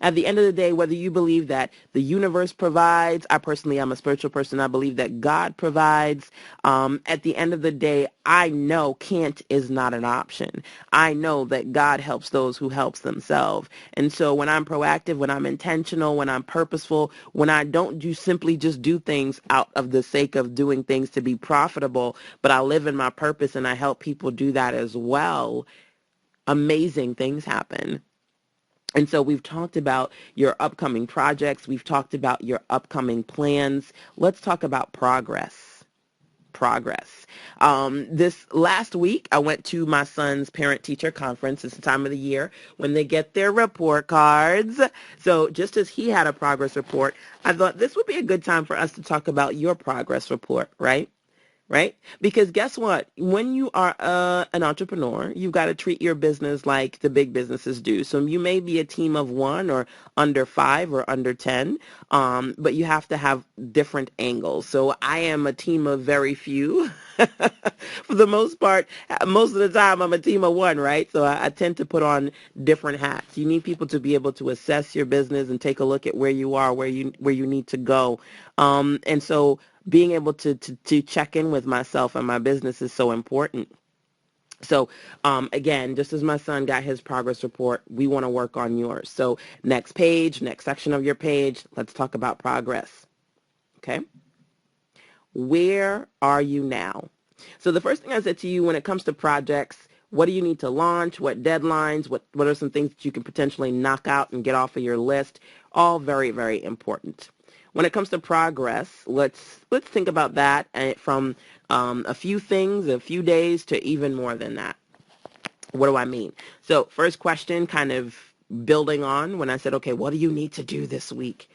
At the end of the day, whether you believe that the universe provides, I personally am a spiritual person, I believe that God provides. At the end of the day, I know can't is not an option. I know that God helps those who helps themselves. And so when I'm proactive, when I'm intentional, when I'm purposeful, when I don't simply just do things out of the sake of doing things to be profitable, but I live in my purpose and I help people do that as well, amazing things happen. And so we've talked about your upcoming projects. We've talked about your upcoming plans. Let's talk about progress. This last week, I went to my son's parent-teacher conference. It's the time of the year when they get their report cards. So just as he had a progress report, I thought this would be a good time for us to talk about your progress report, right? Right? Because guess what? When you are an entrepreneur, you've got to treat your business like the big businesses do. So you may be a team of 1 or under 5 or under 10, but you have to have different angles. So I am a team of very few. For the most part, most of the time I'm a team of one, right? So I tend to put on different hats. You need people to be able to assess your business and take a look at where you are, where you need to go. And so being able to check in with myself and my business is so important. So again, just as my son got his progress report, we want to work on yours. So next page, next section of your page, let's talk about progress. Okay. Where are you now? So the first thing I said to you when it comes to projects, what do you need to launch? What deadlines? What are some things that you can potentially knock out and get off of your list? All very, very important. When it comes to progress, let's think about that from a few things, a few days to even more than that. What do I mean? So first question, kind of building on when I said, okay, what do you need to do this week?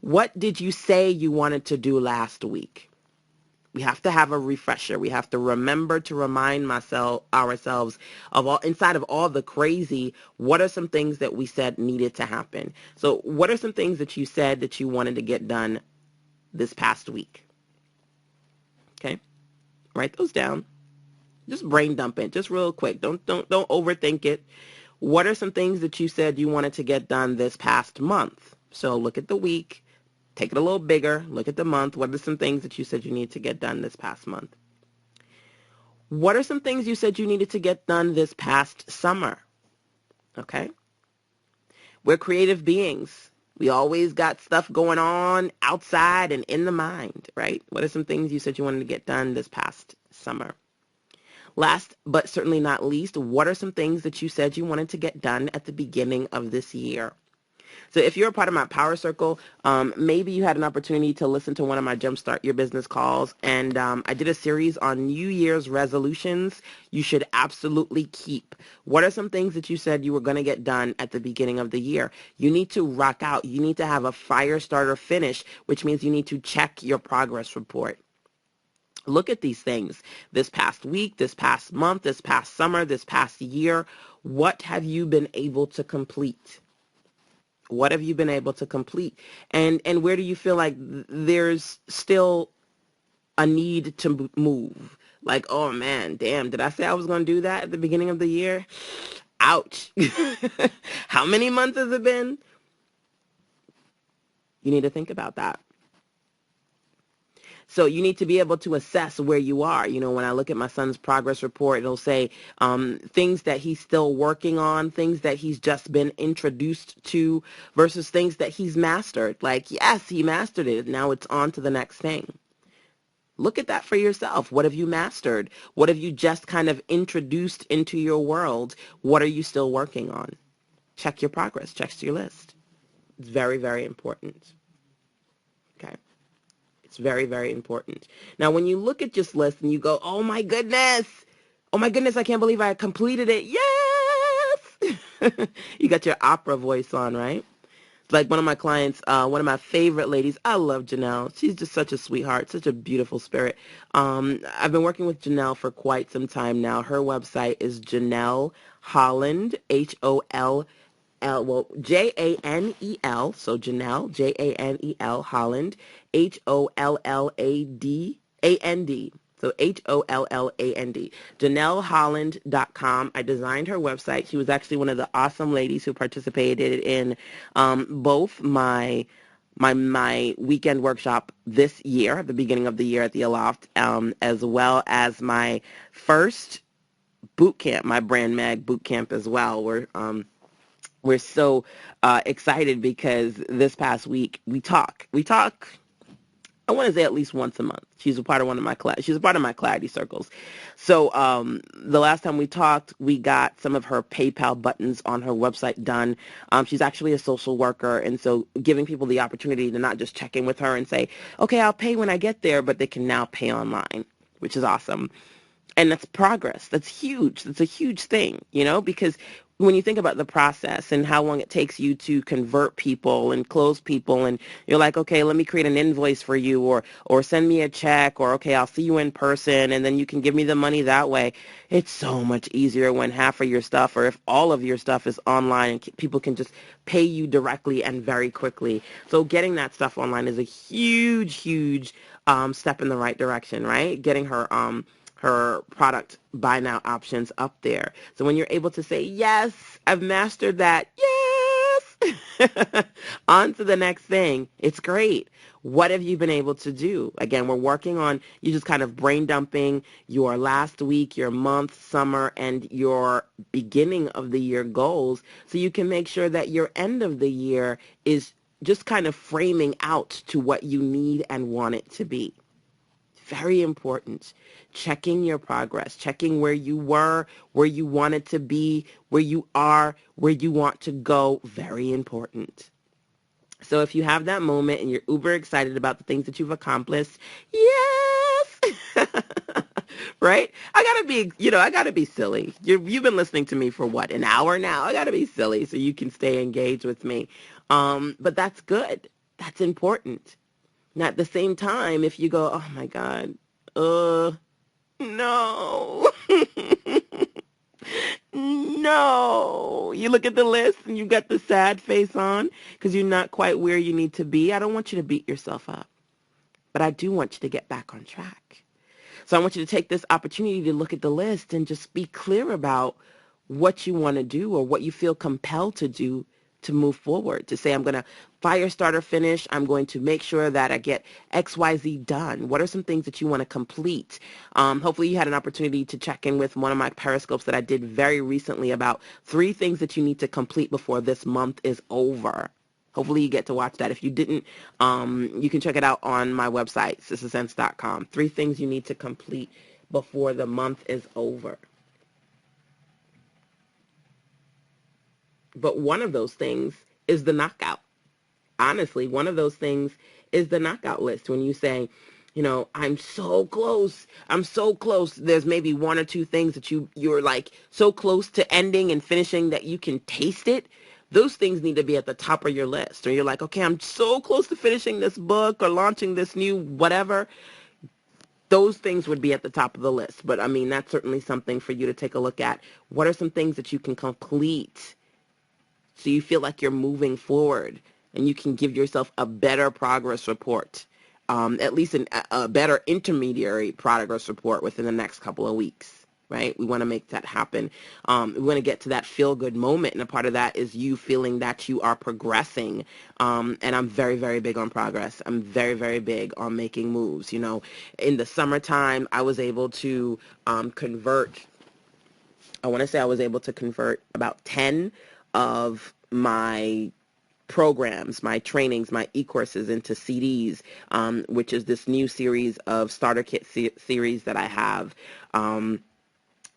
What did you say you wanted to do last week? We have to have a refresher. We have to remember to remind ourselves of all, inside of all the crazy, what are some things that we said needed to happen? So what are some things that you said that you wanted to get done this past week? Okay. Write those down. Just brain dump it, just real quick. Don't overthink it. What are some things that you said you wanted to get done this past month? So look at the week, take it a little bigger, look at the month. What are some things that you said you need to get done this past month? What are some things you said you needed to get done this past summer? Okay. We're creative beings. We always got stuff going on outside and in the mind, right? What are some things you said you wanted to get done this past summer? Last but certainly not least, what are some things that you said you wanted to get done at the beginning of this year? So if you're a part of my Power Circle, maybe you had an opportunity to listen to one of my Jumpstart Your Business calls. And I did a series on New Year's resolutions you should absolutely keep. What are some things that you said you were going to get done at the beginning of the year? You need to rock out. You need to have a fire starter finish, which means you need to check your progress report. Look at these things this past week, this past month, this past summer, this past year. What have you been able to complete? What have you been able to complete? And where do you feel like there's still a need to move? Like, oh man, damn, did I say I was going to do that at the beginning of the year? Ouch. How many months has it been? You need to think about that. So you need to be able to assess where you are. You know, when I look at my son's progress report, it'll say things that he's still working on, things that he's just been introduced to versus things that he's mastered. Like, yes, he mastered it. Now it's on to the next thing. Look at that for yourself. What have you mastered? What have you just kind of introduced into your world? What are you still working on? Check your progress. Check your list. It's very, very important. Okay. It's very, very important. Now, when you look at this list and you go, oh my goodness, I can't believe I completed it. Yes! You got your opera voice on, right? Like one of my clients, one of my favorite ladies, I love Janelle. She's just such a sweetheart, such a beautiful spirit. I've been working with Janelle for quite some time now. Her website is Janelle Holland, Janel, so Janelle, Janel, Holland, Holland, so Holland, JanelleHolland.com. I designed her website. She was actually one of the awesome ladies who participated in both my weekend workshop this year, at the beginning of the year at the Aloft, as well as my first boot camp, my Brand Mag boot camp as well, where we're so excited because this past week we talk. I want to say at least once a month. She's a part of one of my She's a part of my clarity circles. So the last time we talked, we got some of her PayPal buttons on her website done. She's actually a social worker, and so giving people the opportunity to not just check in with her and say, okay, I'll pay when I get there, but they can now pay online, which is awesome. And that's progress. That's huge. That's a huge thing, you know, because when you think about the process and how long it takes you to convert people and close people, and you're like, okay, let me create an invoice for you, or send me a check, or okay, I'll see you in person, and then you can give me the money that way. It's so much easier when half of your stuff, or if all of your stuff is online, and people can just pay you directly and very quickly. So getting that stuff online is a huge, huge step in the right direction, right? Getting her her product buy now options up there. So when you're able to say, yes, I've mastered that, yes, on to the next thing, it's great. What have you been able to do? Again, we're working on you just kind of brain dumping your last week, your month, summer, and your beginning of the year goals so you can make sure that your end of the year is just kind of framing out to what you need and want it to be. Very important. Checking your progress, checking where you were, where you wanted to be, where you are, where you want to go. Very important. So if you have that moment and you're uber excited about the things that you've accomplished, yes, right? I gotta be silly. You've been listening to me for what, an hour now? I gotta be silly so you can stay engaged with me. But that's good. That's important. And at the same time, if you go, oh my God, no. No. You look at the list and you got the sad face on because you're not quite where you need to be. I don't want you to beat yourself up, but I do want you to get back on track. So I want you to take this opportunity to look at the list and just be clear about what you want to do or what you feel compelled to do to move forward, to say, I'm going to fire starter finish. I'm going to make sure that I get XYZ done. What are some things that you want to complete? Hopefully you had an opportunity to check in with one of my periscopes that I did very recently about 3 things that you need to complete before this month is over. Hopefully you get to watch that. If you didn't, you can check it out on my website, sistersense.com. 3 things you need to complete before the month is over. But one of those things is the knockout. Honestly, one of those things is the knockout list. When you say, I'm so close. I'm so close. There's maybe 1 or 2 things that you're like so close to ending and finishing that you can taste it. Those things need to be at the top of your list. Or you're like, okay, I'm so close to finishing this book or launching this new whatever. Those things would be at the top of the list. But I mean, that's certainly something for you to take a look at. What are some things that you can complete so you feel like you're moving forward and you can give yourself a better progress report, at least a better intermediary progress report within the next couple of weeks, right? We want to make that happen. We want to get to that feel-good moment, and a part of that is you feeling that you are progressing, and I'm very, very big on progress. I'm very, very big on making moves. In the summertime, I was able to convert about 10 of my programs, my trainings, my e-courses into CDs, which is this new series of starter kit series that I have.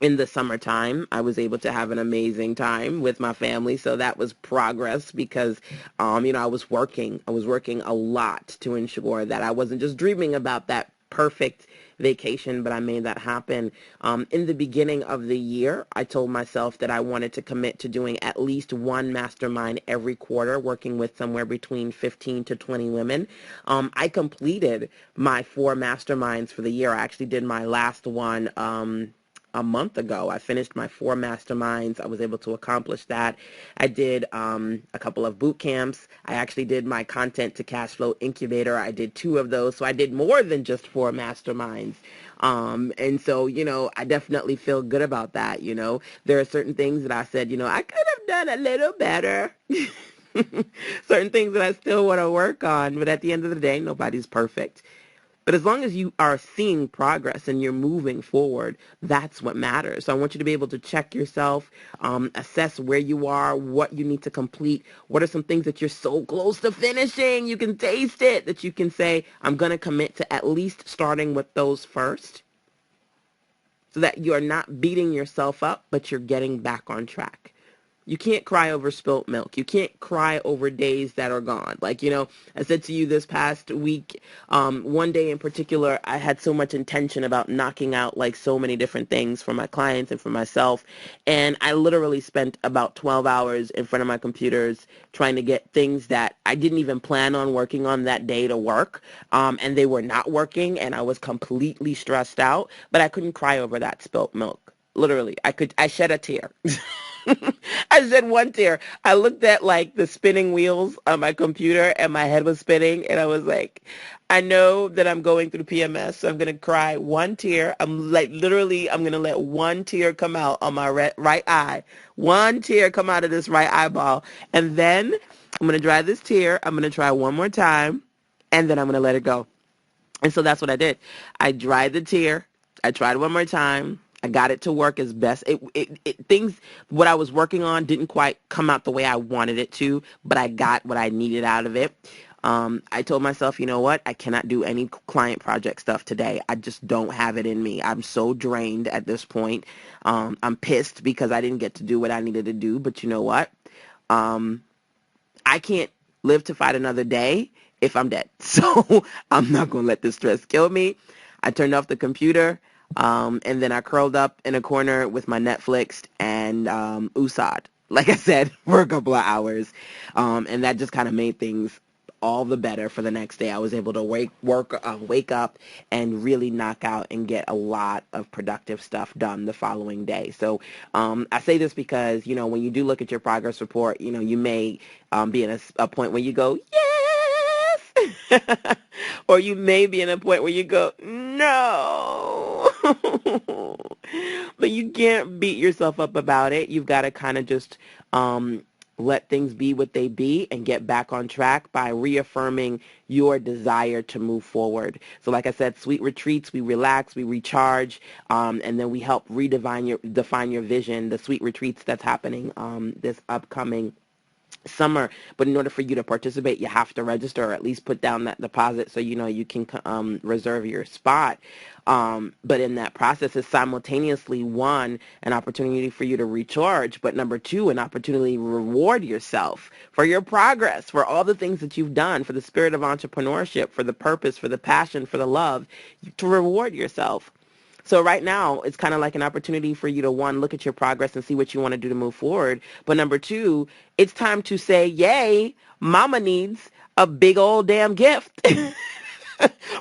In the summertime, I was able to have an amazing time with my family. So that was progress because, I was working a lot to ensure that I wasn't just dreaming about that perfect vacation, but I made that happen. In the beginning of the year, I told myself that I wanted to commit to doing at least 1 mastermind every quarter, working with somewhere between 15 to 20 women. I completed my 4 masterminds for the year. I actually did my last one a month ago. I finished my 4 masterminds. I was able to accomplish that. I did a couple of boot camps. I actually did my content to cash flow incubator. I did 2 of those. So I did more than just 4 masterminds. And so, I definitely feel good about that. There are certain things that I said, I could have done a little better. Certain things that I still want to work on. But at the end of the day, nobody's perfect. But as long as you are seeing progress and you're moving forward, that's what matters. So I want you to be able to check yourself, assess where you are, what you need to complete. What are some things that you're so close to finishing? You can taste it, that you can say, I'm going to commit to at least starting with those first, so that you are not beating yourself up, but you're getting back on track. You can't cry over spilt milk. You can't cry over days that are gone. I said to you this past week, one day in particular, I had so much intention about knocking out so many different things for my clients and for myself. And I literally spent about 12 hours in front of my computers trying to get things that I didn't even plan on working on that day to work. And they were not working, and I was completely stressed out, but I couldn't cry over that spilt milk. Literally, I shed a tear. I said 1 tier. I looked at like the spinning wheels on my computer and my head was spinning and I was like, I know that I'm going through PMS, so I'm going to cry 1 tear. I'm like, literally, I'm going to let 1 tear come out on my right eye. 1 tear come out of this right eyeball. And then I'm going to dry this tear. I'm going to try one more time and then I'm going to let it go. And so that's what I did. I dried the tear. I tried one more time. I got it to work as best. Things, what I was working on didn't quite come out the way I wanted it to, but I got what I needed out of it. I told myself, you know what? I cannot do any client project stuff today. I just don't have it in me. I'm so drained at this point. I'm pissed because I didn't get to do what I needed to do, but you know what? I can't live to fight another day if I'm dead. So I'm not going to let this stress kill me. I turned off the computer, and then I curled up in a corner with my Netflix and Usad, like I said, for a couple of hours. And that just kind of made things all the better for the next day. I was able to wake up and really knock out and get a lot of productive stuff done the following day. So I say this because, you know, when you do look at your progress report, you know, you may be in a point where you go, yes, or you may be in a point where you go, no. But you can't beat yourself up about it. You've got to kind of just let things be what they be and get back on track by reaffirming your desire to move forward. So like I said, sweet retreats, we relax, we recharge, and then we help define your vision, the sweet retreats that's happening this upcoming summer. But in order for you to participate, you have to register or at least put down that deposit so you know you can reserve your spot. But in that process is simultaneously, one, an opportunity for you to recharge, but number two, an opportunity to reward yourself for your progress, for all the things that you've done, for the spirit of entrepreneurship, for the purpose, for the passion, for the love, to reward yourself. So right now, it's kind of like an opportunity for you to, one, look at your progress and see what you want to do to move forward. But number two, it's time to say, yay, mama needs a big old damn gift.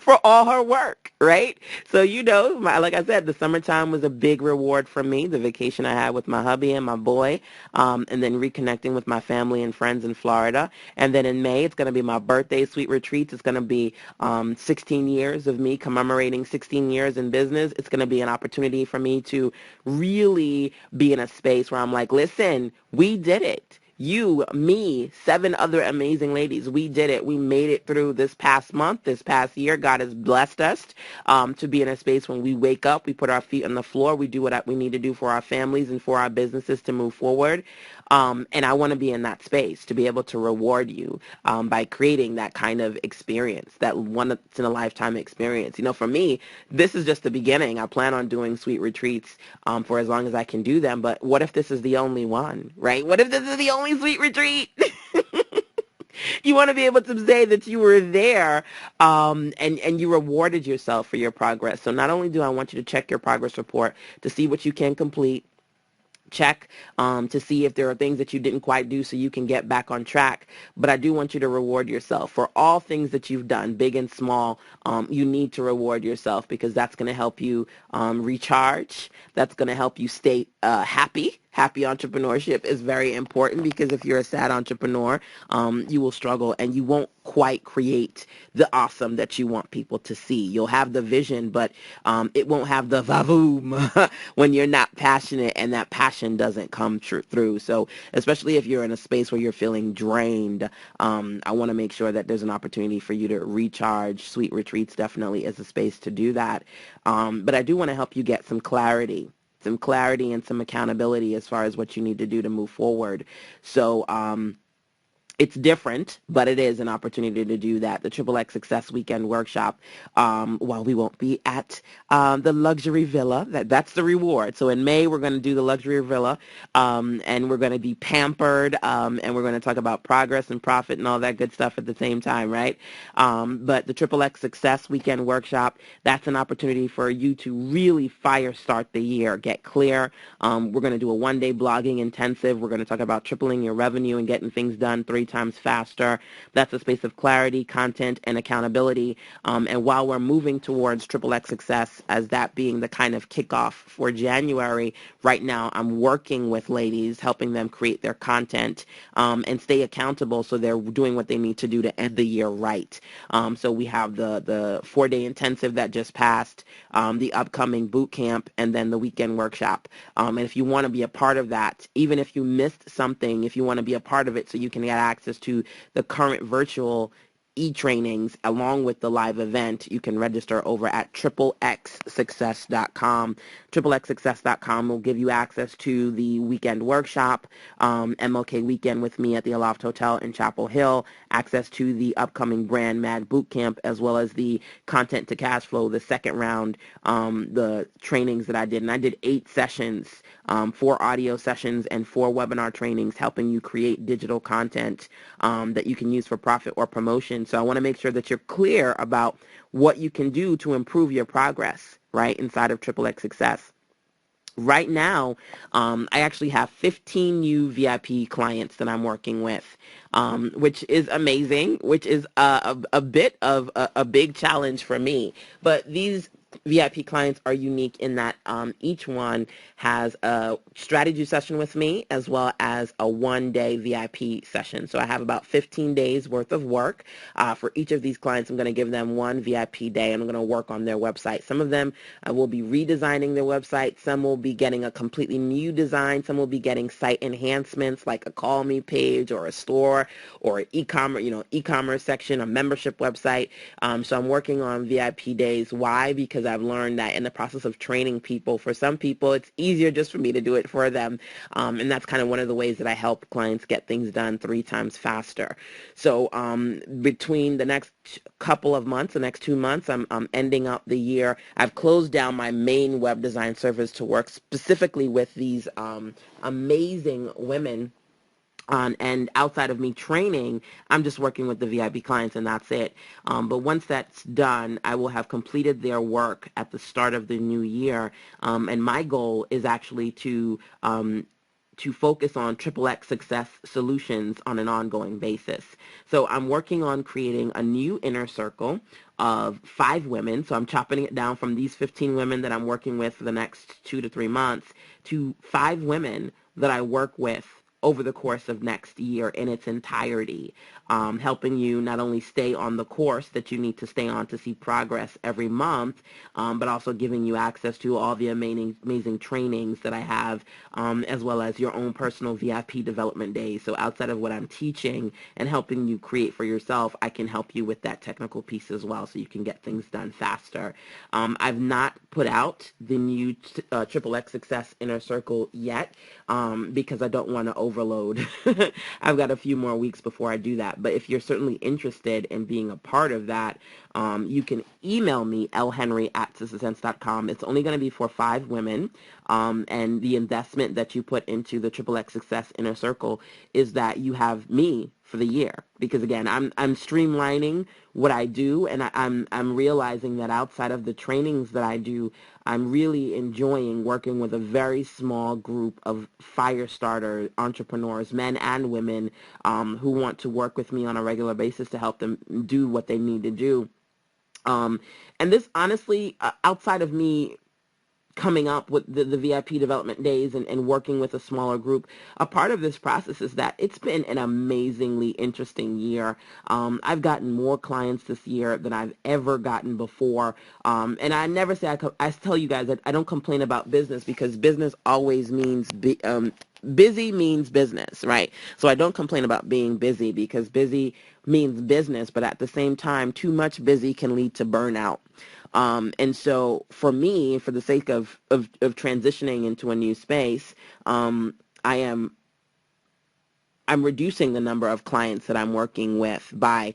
For all her work, right? So, you know, like I said, the summertime was a big reward for me, the vacation I had with my hubby and my boy, and then reconnecting with my family and friends in Florida. And then in May, it's going to be my birthday sweet retreats. It's going to be 16 years of me commemorating 16 years in business. It's going to be an opportunity for me to really be in a space where I'm like, listen, we did it. You, me, 7 other amazing ladies. We did it. We made it through this past month, this past year. God has blessed us to be in a space when we wake up, we put our feet on the floor, we do what we need to do for our families and for our businesses to move forward. And I want to be in that space to be able to reward you by creating that kind of experience, that once-in-a-lifetime experience. You know, for me, this is just the beginning. I plan on doing sweet retreats for as long as I can do them. But what if this is the only one, right? What if this is the only sweet retreat? You want to be able to say that you were there and you rewarded yourself for your progress. So not only do I want you to check your progress report to see what you can complete, check to see if there are things that you didn't quite do so you can get back on track. But I do want you to reward yourself for all things that you've done, big and small. You need to reward yourself because that's going to help you recharge. That's going to help you stay happy. Happy entrepreneurship is very important because if you're a sad entrepreneur, you will struggle and you won't quite create the awesome that you want people to see. You'll have the vision, but it won't have the vavoom when you're not passionate and that passion doesn't come through. So especially if you're in a space where you're feeling drained, I want to make sure that there's an opportunity for you to recharge. Sweet Retreats definitely is a space to do that. But I do want to help you get some clarity and some accountability as far as what you need to do to move forward. So it's different, but it is an opportunity to do that. The Triple X Success Weekend Workshop, while we won't be at the luxury villa, that's the reward. So in May, we're going to do the luxury villa, and we're going to be pampered, and we're going to talk about progress and profit and all that good stuff at the same time, right? But the Triple X Success Weekend Workshop, that's an opportunity for you to really fire start the year, get clear. We're going to do a one-day blogging intensive. We're going to talk about tripling your revenue and getting things done 3 3 times faster. That's a space of clarity, content, and accountability. And while we're moving towards Triple X Success as that being the kind of kickoff for January, right now I'm working with ladies, helping them create their content and stay accountable so they're doing what they need to do to end the year right. So we have the 4-day intensive that just passed, the upcoming boot camp, and then the weekend workshop. And if you want to be a part of that, even if you missed something, if you want to be a part of it so you can get access to the current virtual e-trainings along with the live event, you can register over at triplexsuccess.com. Triplexsuccess.com will give you access to the weekend workshop, MLK weekend with me at the Aloft Hotel in Chapel Hill, access to the upcoming Brand Mag Bootcamp, as well as the Content to Cash Flow, the second round, the trainings that I did. And I did 8 sessions, 4 audio sessions and 4 webinar trainings helping you create digital content that you can use for profit or promotion. So I want to make sure that you're clear about what you can do to improve your progress, right, inside of Triple X Success. Right now, I actually have 15 new VIP clients that I'm working with, which is amazing, which is a bit of a big challenge for me. But these VIP clients are unique in that each one has a strategy session with me as well as a 1-day VIP session. So I have about 15 days worth of work. For each of these clients, I'm going to give them one VIP day, and I'm going to work on their website. Some of them will be redesigning their website. Some will be getting a completely new design. Some will be getting site enhancements like a call me page or a store or an e-commerce section, a membership website. So I'm working on VIP days. Why? Because I've learned that in the process of training people, for some people, it's easier just for me to do it for them. And that's kind of one of the ways that I help clients get things done 3 times faster. So between the next couple of months, the next 2 months, I'm ending up the year. I've closed down my main web design service to work specifically with these amazing women. And outside of me training, I'm just working with the VIP clients, and that's it. But once that's done, I will have completed their work at the start of the new year. And my goal is actually to focus on Triple X Success solutions on an ongoing basis. So I'm working on creating a new inner circle of 5 women. So I'm chopping it down from these 15 women that I'm working with for the next 2 to 3 months to 5 women that I work with over the course of next year in its entirety, helping you not only stay on the course that you need to stay on to see progress every month, but also giving you access to all the amazing trainings that I have, as well as your own personal VIP development days. So outside of what I'm teaching and helping you create for yourself, I can help you with that technical piece as well so you can get things done faster. I've not put out the new Triple X Success Inner Circle yet because I don't want to overload. I've got a few more weeks before I do that. But if you're certainly interested in being a part of that, you can email me, lhenry@sistersense.com. It's only going to be for 5 women. And the investment that you put into the Triple X Success Inner Circle is that you have me for the year. Because again, I'm streamlining what I do, and I'm realizing that outside of the trainings that I do, I'm really enjoying working with a very small group of fire starter entrepreneurs, men and women, who want to work with me on a regular basis to help them do what they need to do. And this honestly, outside of me coming up with the VIP development days and working with a smaller group, a part of this process is that it's been an amazingly interesting year. I've gotten more clients this year than I've ever gotten before. And I never say, I tell you guys that I don't complain about business because business always means busy means business, right? So I don't complain about being busy because busy means business, but at the same time, too much busy can lead to burnout. And so for me, for the sake of transitioning into a new space, I'm reducing the number of clients that I'm working with by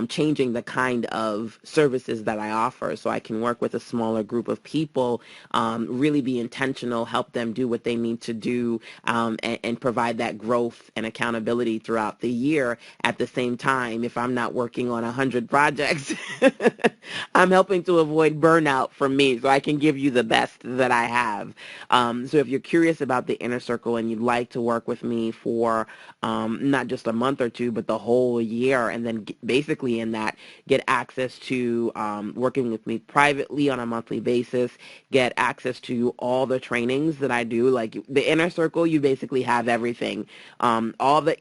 changing the kind of services that I offer so I can work with a smaller group of people, really be intentional, help them do what they need to do, and provide that growth and accountability throughout the year. At the same time, if I'm not working on 100 projects, I'm helping to avoid burnout from me so I can give you the best that I have. So if you're curious about the inner circle and you'd like to work with me for not just a month or two, but the whole year. And then basically in that, get access to working with me privately on a monthly basis, get access to all the trainings that I do. Like the inner circle, you basically have everything. All the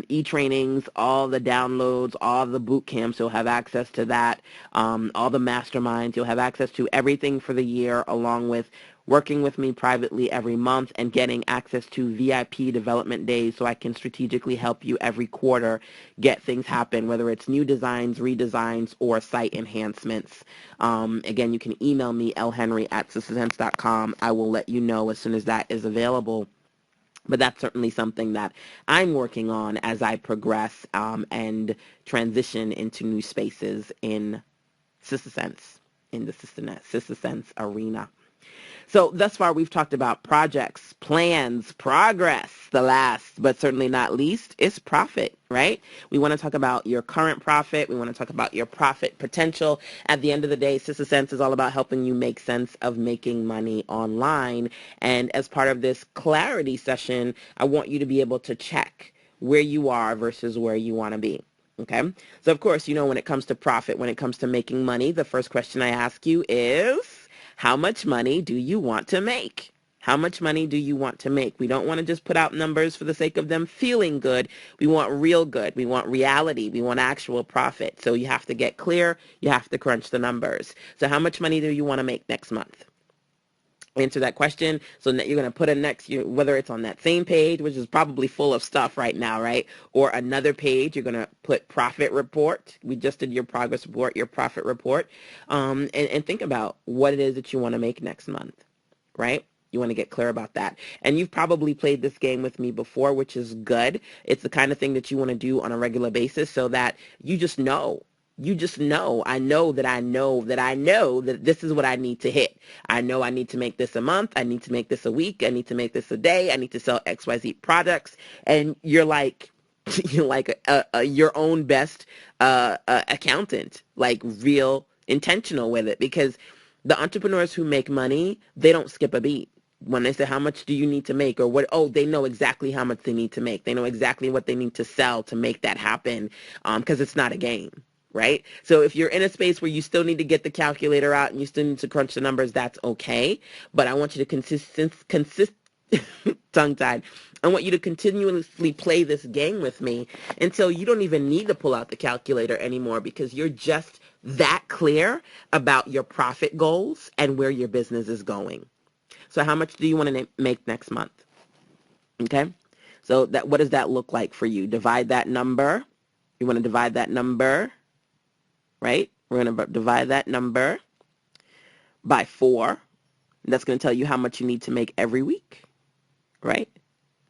e-trainings, all the downloads, all the boot camps, you'll have access to that. All the masterminds, you'll have access to everything for the year, along with working with me privately every month and getting access to VIP development days so I can strategically help you every quarter get things happen, whether it's new designs, redesigns, or site enhancements. Again, you can email me, lhenry@sistersense.com. I will let you know as soon as that is available. But that's certainly something that I'm working on as I progress and transition into new spaces in Sister Sense, in the Sister Sense arena. So thus far, we've talked about projects, plans, progress. The last, but certainly not least, is profit, right? We want to talk about your current profit. We want to talk about your profit potential. At the end of the day, Sister Sense is all about helping you make sense of making money online. And as part of this clarity session, I want you to be able to check where you are versus where you want to be. Okay. So of course, when it comes to profit, when it comes to making money, the first question I ask you is, how much money do you want to make? How much money do you want to make? We don't want to just put out numbers for the sake of them feeling good. We want real good. We want reality. We want actual profit. So you have to get clear. You have to crunch the numbers. So how much money do you want to make next month? Answer that question. So you're going to put a next, whether it's on that same page, which is probably full of stuff right now, right? Or another page, you're going to put profit report. We just did your progress report, your profit report. And think about what it is that you want to make next month, right? You want to get clear about that. And you've probably played this game with me before, which is good. It's the kind of thing that you want to do on a regular basis so that you just know. You just know. I know that this is what I need to hit. I know I need to make this a month. I need to make this a week. I need to make this a day. I need to sell XYZ products. And you're like, your own best accountant, like real intentional with it, because the entrepreneurs who make money, they don't skip a beat. When they say, how much do you need to make, or what? Oh, they know exactly how much they need to make. They know exactly what they need to sell to make that happen, because it's not a game, right? So if you're in a space where you still need to get the calculator out and you still need to crunch the numbers, that's okay. But I want you to tongue-tied. I want you to continuously play this game with me until you don't even need to pull out the calculator anymore, because you're just that clear about your profit goals and where your business is going. So how much do you want to make next month? Okay. So what does that look like for you? Divide that number. You want to divide that number, right? We're going to divide that number by 4. That's going to tell you how much you need to make every week, right?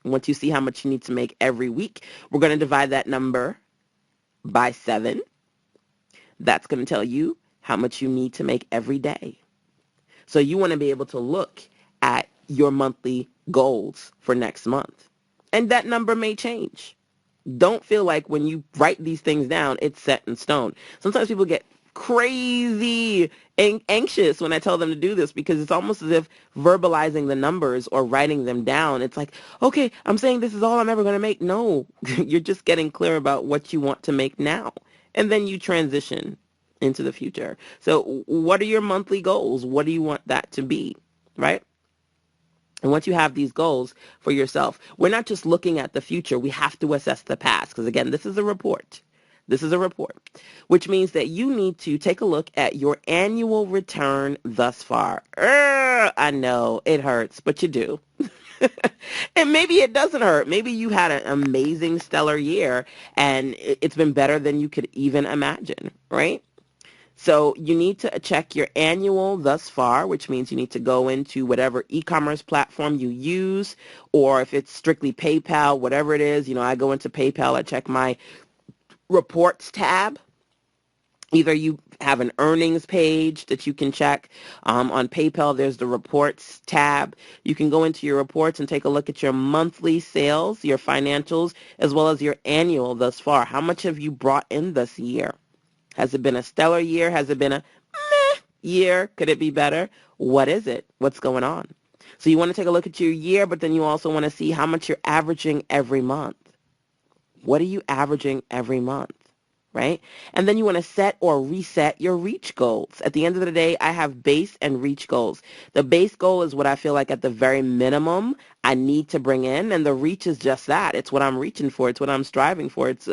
Once you see how much you need to make every week, we're going to divide that number by 7. That's going to tell you how much you need to make every day. So you want to be able to look at your monthly goals for next month. And that number may change. Don't feel like when you write these things down, it's set in stone. Sometimes people get crazy anxious when I tell them to do this, because it's almost as if verbalizing the numbers or writing them down, it's like, okay, I'm saying this is all I'm ever going to make. No, you're just getting clear about what you want to make now. And then you transition into the future. So what are your monthly goals? What do you want that to be, right? And once you have these goals for yourself, we're not just looking at the future. We have to assess the past, because, again, this is a report. This is a report, which means that you need to take a look at your annual return thus far. I know it hurts, but you do. And maybe it doesn't hurt. Maybe you had an amazing, stellar year, and it's been better than you could even imagine, right? So you need to check your annual thus far, which means you need to go into whatever e-commerce platform you use, or if it's strictly PayPal, whatever it is. I go into PayPal, I check my reports tab. Either you have an earnings page that you can check. On PayPal, there's the reports tab. You can go into your reports and take a look at your monthly sales, your financials, as well as your annual thus far. How much have you brought in this year? Has it been a stellar year? Has it been a meh year? Could it be better? What is it? What's going on? So you want to take a look at your year, but then you also want to see how much you're averaging every month. What are you averaging every month? Right? And then you want to set or reset your reach goals. At the end of the day, I have base and reach goals. The base goal is what I feel like at the very minimum I need to bring in, and the reach is just that. It's what I'm reaching for. It's what I'm striving for. It's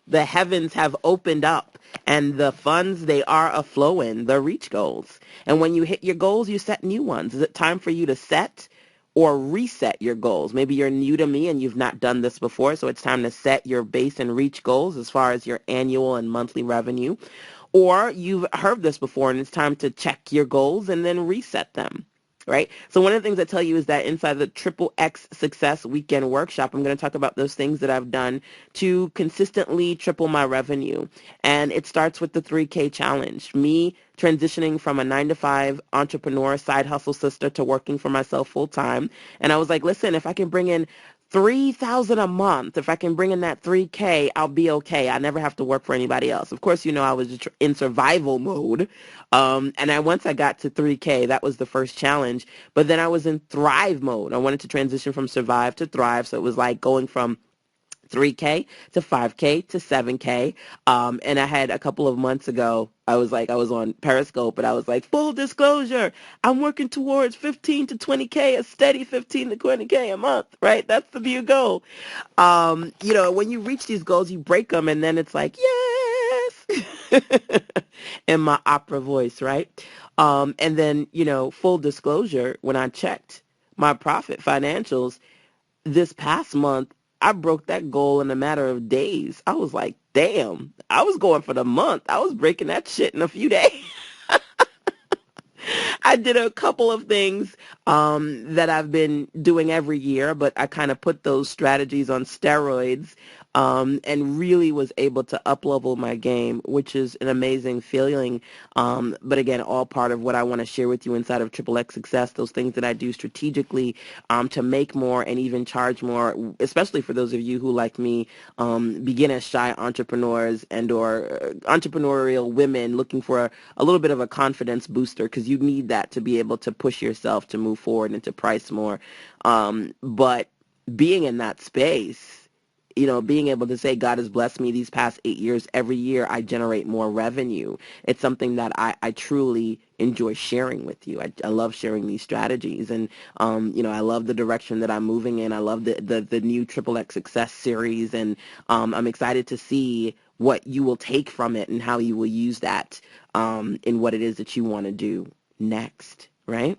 the heavens have opened up, and the funds, they are a-flowing, the reach goals. And when you hit your goals, you set new ones. Is it time for you to set or reset your goals? Maybe you're new to me and you've not done this before, so it's time to set your base and reach goals as far as your annual and monthly revenue. Or you've heard this before and it's time to check your goals and then reset them. Right? So one of the things I tell you is that inside the Triple X Success Weekend Workshop, I'm going to talk about those things that I've done to consistently triple my revenue. And it starts with the 3K challenge. Me transitioning from a 9-to-5 entrepreneur side hustle sister to working for myself full time. And I was like, listen, if I can bring in 3,000 a month, if I can bring in that 3K, I'll be okay. I never have to work for anybody else. Of course, I was just in survival mode. Once I got to 3K, that was the first challenge. But then I was in thrive mode. I wanted to transition from survive to thrive. So it was like going from 3K to 5K to 7K. And I had a couple of months ago, I was on Periscope and I was like, full disclosure, I'm working towards 15 to 20K, a steady 15 to 20K a month, right? That's the view goal. When you reach these goals, you break them and then it's like, yes, in my opera voice, right? And then, full disclosure, when I checked my profit financials, this past month, I broke that goal in a matter of days. I was like, damn, I was going for the month. I was breaking that shit in a few days. I did a couple of things that I've been doing every year, but I kind of put those strategies on steroids and really was able to up-level my game, which is an amazing feeling. But again, all part of what I want to share with you inside of Triple X Success, those things that I do strategically to make more and even charge more, especially for those of you who, like me, begin as shy entrepreneurs and or entrepreneurial women looking for a little bit of a confidence booster, because you need that to be able to push yourself to move forward and to price more. But being in that space, being able to say God has blessed me these past 8 years, every year I generate more revenue. It's something that I truly enjoy sharing with you. I love sharing these strategies, and I love the direction that I'm moving in. I love the new Triple X Success series, and I'm excited to see what you will take from it and how you will use that in what it is that you want to do next, right?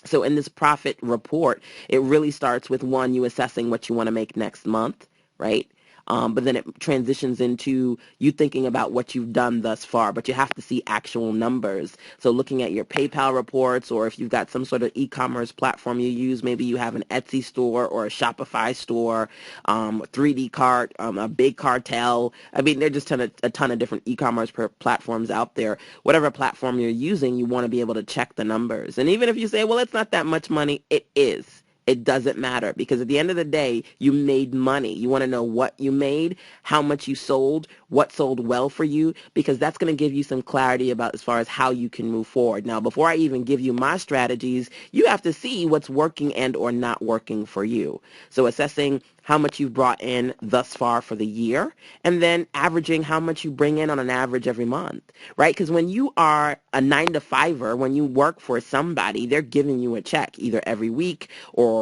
So in this profit report, it really starts with one, you assessing what you want to make next month, right? But then it transitions into you thinking about what you've done thus far, but you have to see actual numbers. So looking at your PayPal reports, or if you've got some sort of e-commerce platform you use, maybe you have an Etsy store or a Shopify store, 3D cart, a big cartel. I mean, there's just a ton of different e-commerce platforms out there. Whatever platform you're using, you want to be able to check the numbers. And even if you say, well, it's not that much money, it is. It doesn't matter, because at the end of the day, you made money. You want to know what you made, how much you sold, what sold well for you, because that's going to give you some clarity about as far as how you can move forward. Now, before I even give you my strategies, you have to see what's working and or not working for you. So assessing how much you've brought in thus far for the year, and then averaging how much you bring in on an average every month, right? Because when you are a 9-to-5er, when you work for somebody, they're giving you a check either every week or,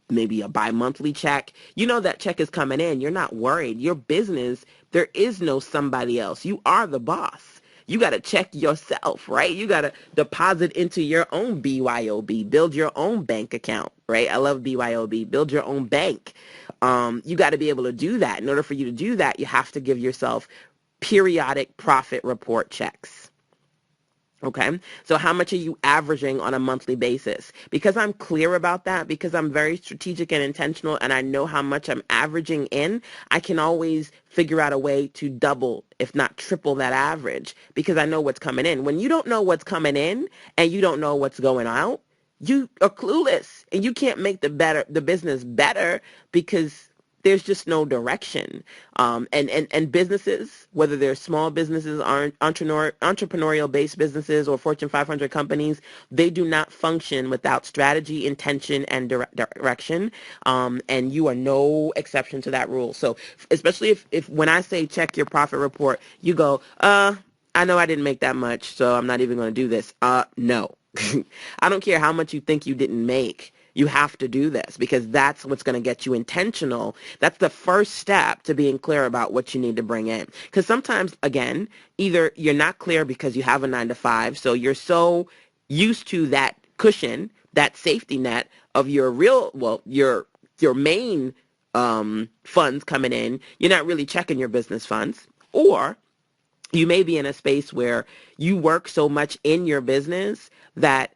maybe a bi-monthly check. You know that check is coming in. You're not worried. Your business, there is no somebody else. You are the boss. You got to check yourself, right? You got to deposit into your own BYOB, build your own bank account, right? I love BYOB, build your own bank. You got to be able to do that. In order for you to do that, you have to give yourself periodic profit report checks. Okay, so how much are you averaging on a monthly basis? Because I'm clear about that, because I'm very strategic and intentional, and I know how much I'm averaging in, I can always figure out a way to double, if not triple that average, because I know what's coming in. When you don't know what's coming in and you don't know what's going out, you are clueless, and you can't make the business better, because there's just no direction. And businesses, whether they're small businesses, entrepreneurial based businesses, or Fortune 500 companies, they do not function without strategy, intention, and direction. And you are no exception to that rule. So especially if when I say check your profit report, you go, I know I didn't make that much, so I'm not even going to do this. No. I don't care how much you think you didn't make. You have to do this because that's what's going to get you intentional. That's the first step to being clear about what you need to bring in. Because sometimes, again, either you're not clear because you have a 9 to 5, so you're so used to that cushion, that safety net of your main funds coming in. You're not really checking your business funds, or you may be in a space where you work so much in your business that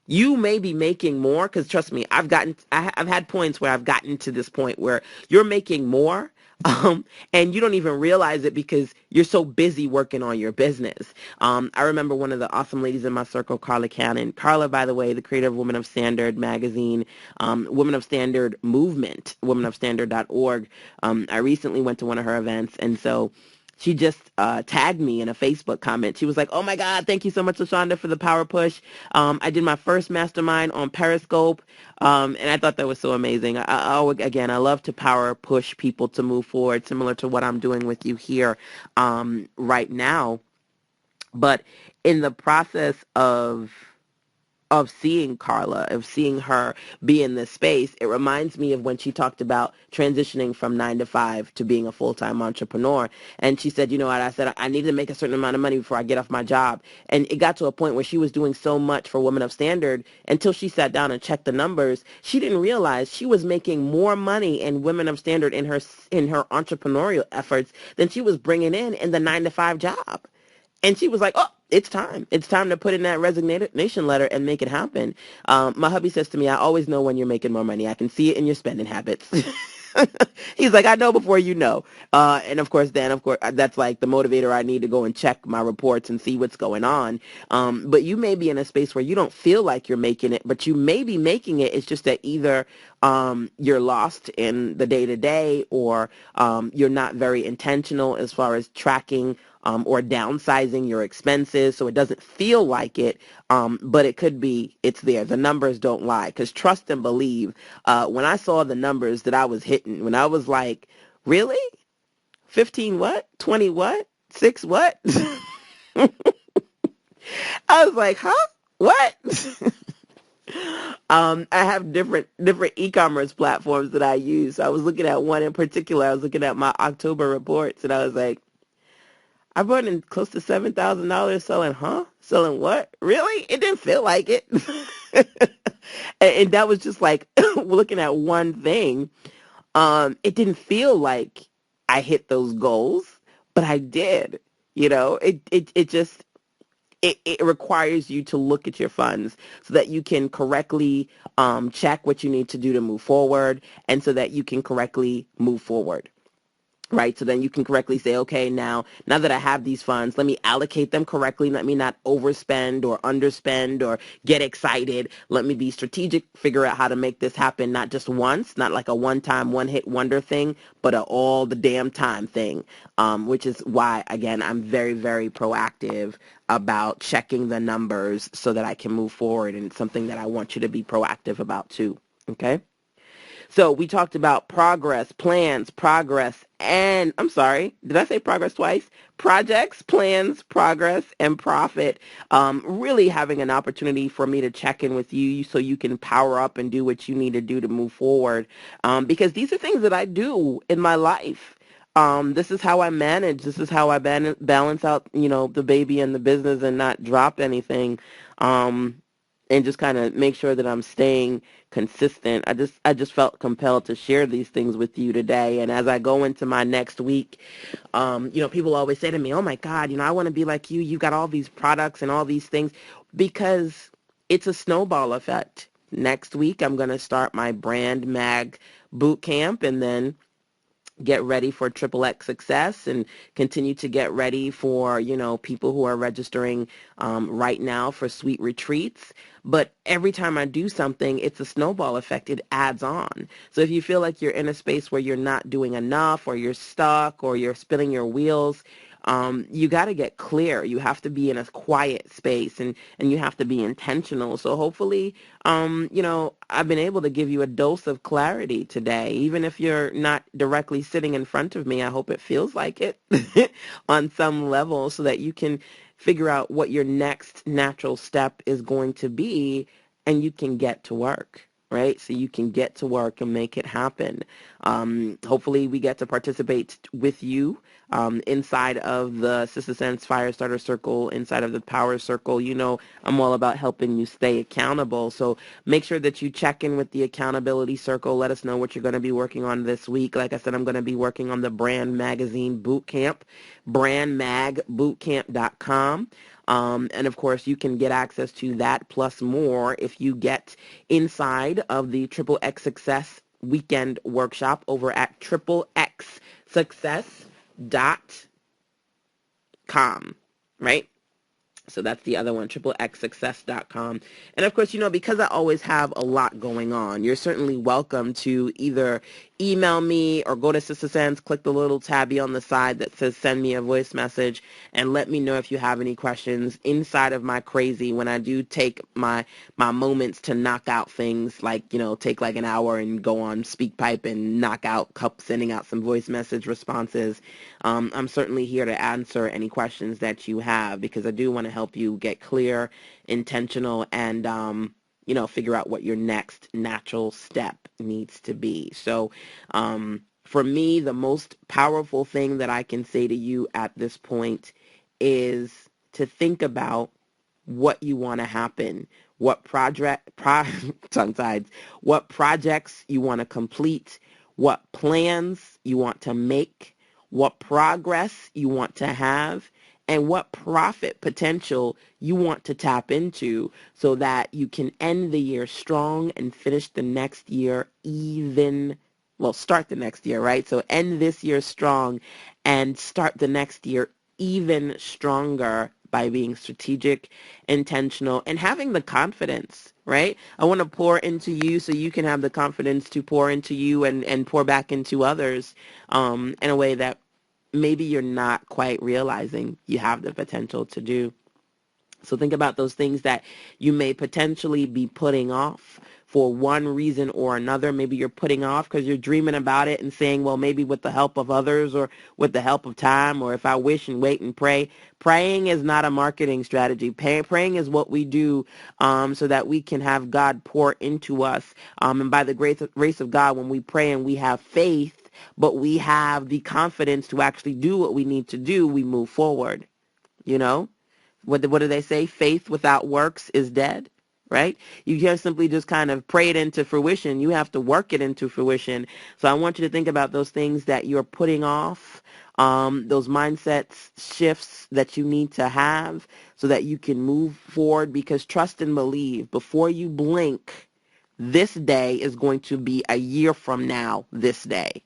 you may be making more, because trust me, I've had points where I've gotten to this point where you're making more, and you don't even realize it because you're so busy working on your business. I remember one of the awesome ladies in my circle, Carla Cannon. Carla, by the way, the creator of Women of Standard magazine, Women of Standard movement, womenofstandard.org. I recently went to one of her events, and so she just tagged me in a Facebook comment. She was like, "Oh my God, thank you so much, LaShanda, for the power push. I did my first mastermind on Periscope, and I thought that was so amazing. Again, I love to power push people to move forward, similar to what I'm doing with you here right now. But in the process of seeing Carla, of seeing her be in this space, it reminds me of when she talked about transitioning from 9 to 5 to being a full-time entrepreneur. And she said, you know what, I said, I need to make a certain amount of money before I get off my job. And it got to a point where she was doing so much for Women of Standard until she sat down and checked the numbers. She didn't realize she was making more money in Women of Standard in her entrepreneurial efforts than she was bringing in the 9 to 5 job. And she was like, oh, it's time. It's time to put in that resignation letter and make it happen. My hubby says to me, I always know when you're making more money. I can see it in your spending habits. He's like, I know before you know. And of course, that's like the motivator. I need to go and check my reports and see what's going on. But you may be in a space where you don't feel like you're making it, but you may be making it. It's just that either you're lost in the day to day, or you're not very intentional as far as tracking or downsizing your expenses, so it doesn't feel like it, but it could be, it's there. The numbers don't lie, because trust and believe, when I saw the numbers that I was hitting, when I was like, really? 15 what? 20 what? 6 what? I was like, huh? What? I have different e-commerce platforms that I use. I was looking at one in particular. I was looking at my October reports, and I was like, I brought in close to $7,000 selling, Selling what? Really? It didn't feel like it. And that was just like looking at one thing. It didn't feel like I hit those goals, but I did. It requires you to look at your funds so that you can correctly check what you need to do to move forward, and so that you can correctly move forward. Right. So then you can correctly say, okay, now that I have these funds, let me allocate them correctly. Let me not overspend or underspend or get excited. Let me be strategic, figure out how to make this happen, not just once, not like a one-time, one-hit wonder thing, but a all the damn time thing, which is why, again, I'm very, very proactive about checking the numbers so that I can move forward. And it's something that I want you to be proactive about too. Okay. So we talked about progress, plans, progress, and I'm sorry, did I say progress twice? Projects, plans, progress, and profit. Really having an opportunity for me to check in with you so you can power up and do what you need to do to move forward. Because these are things that I do in my life. This is how I manage. This is how I balance out, the baby and the business and not drop anything. And just kind of make sure that I'm staying consistent. I just felt compelled to share these things with you today. And as I go into my next week, people always say to me, "Oh my God, I want to be like you. You got all these products and all these things," because it's a snowball effect. Next week, I'm going to start my brand mag boot camp, and then get ready for Triple X success and continue to get ready for, people who are registering right now for sweet retreats. But every time I do something, it's a snowball effect. It adds on. So if you feel like you're in a space where you're not doing enough or you're stuck or you're spinning your wheels, you got to get clear. You have to be in a quiet space and you have to be intentional. So hopefully, I've been able to give you a dose of clarity today. Even if you're not directly sitting in front of me, I hope it feels like it on some level so that you can figure out what your next natural step is going to be and you can get to work. Right? So you can get to work and make it happen. Hopefully we get to participate with you inside of the Sister Sense Firestarter Circle, inside of the Power Circle. I'm all about helping you stay accountable. So make sure that you check in with the Accountability Circle. Let us know what you're going to be working on this week. Like I said, I'm going to be working on the Brand Magazine Boot Camp, brandmagbootcamp.com. And of course, you can get access to that plus more if you get inside of the Triple X Success Weekend Workshop over at triplexsuccess.com, right? So that's the other one, triplexsuccess.com. And of course, because I always have a lot going on, you're certainly welcome to either email me or go to Sister Sense, click the little tabby on the side that says send me a voice message, and let me know if you have any questions inside of my crazy when I do take my moments to knock out things like, take like an hour and go on SpeakPipe and knock out sending out some voice message responses. I'm certainly here to answer any questions that you have because I do want to help you get clear, intentional, and figure out what your next natural step needs to be. So for me, the most powerful thing that I can say to you at this point is to think about what you want to happen, tongue-tied, what projects you want to complete, what plans you want to make, what progress you want to have, and what profit potential you want to tap into so that you can end the year strong and finish the next year start the next year, right? So end this year strong and start the next year even stronger by being strategic, intentional, and having the confidence, right? I want to pour into you so you can have the confidence to pour into you and pour back into others in a way that maybe you're not quite realizing you have the potential to do. So think about those things that you may potentially be putting off for one reason or another. Maybe you're putting off because you're dreaming about it and saying, well, maybe with the help of others or with the help of time, or if I wish and wait and pray. Praying is not a marketing strategy. Praying is what we do so that we can have God pour into us. And by the grace of God, when we pray and we have faith, but we have the confidence to actually do what we need to do, we move forward, What do they say? Faith without works is dead, right? You can't simply just kind of pray it into fruition. You have to work it into fruition. So I want you to think about those things that you're putting off, those mindsets shifts that you need to have so that you can move forward, because trust and believe, before you blink, this day is going to be a year from now this day.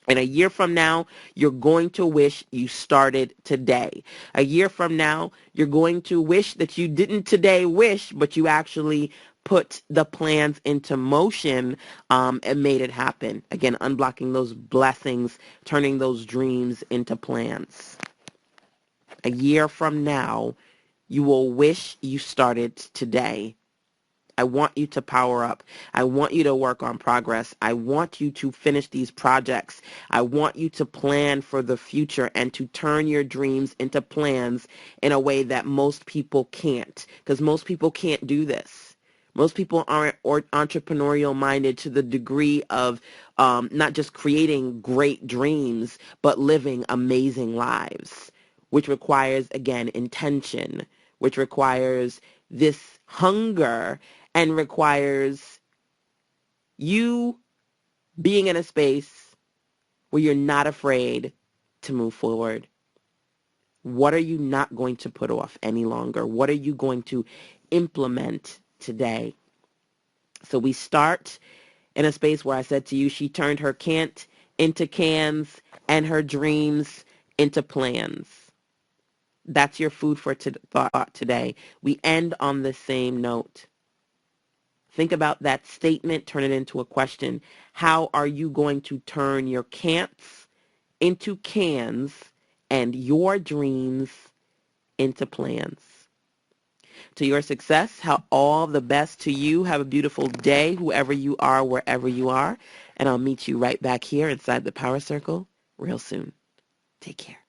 And a year from now, you're going to wish you started today. A year from now, you're going to wish that you didn't today wish, but you actually put the plans into motion and made it happen. Again, unblocking those blessings, turning those dreams into plans. A year from now, you will wish you started today. I want you to power up. I want you to work on progress. I want you to finish these projects. I want you to plan for the future and to turn your dreams into plans in a way that most people can't, because most people can't do this. Most people aren't entrepreneurial minded to the degree of not just creating great dreams, but living amazing lives, which requires, again, intention, which requires this hunger and requires you being in a space where you're not afraid to move forward. What are you not going to put off any longer? What are you going to implement today? So we start in a space where I said to you, she turned her can't into cans and her dreams into plans. That's your food for thought today. We end on the same note. Think about that statement, turn it into a question. How are you going to turn your can'ts into cans and your dreams into plans? To your success, how all the best to you. Have a beautiful day, whoever you are, wherever you are. And I'll meet you right back here inside the Power Circle real soon. Take care.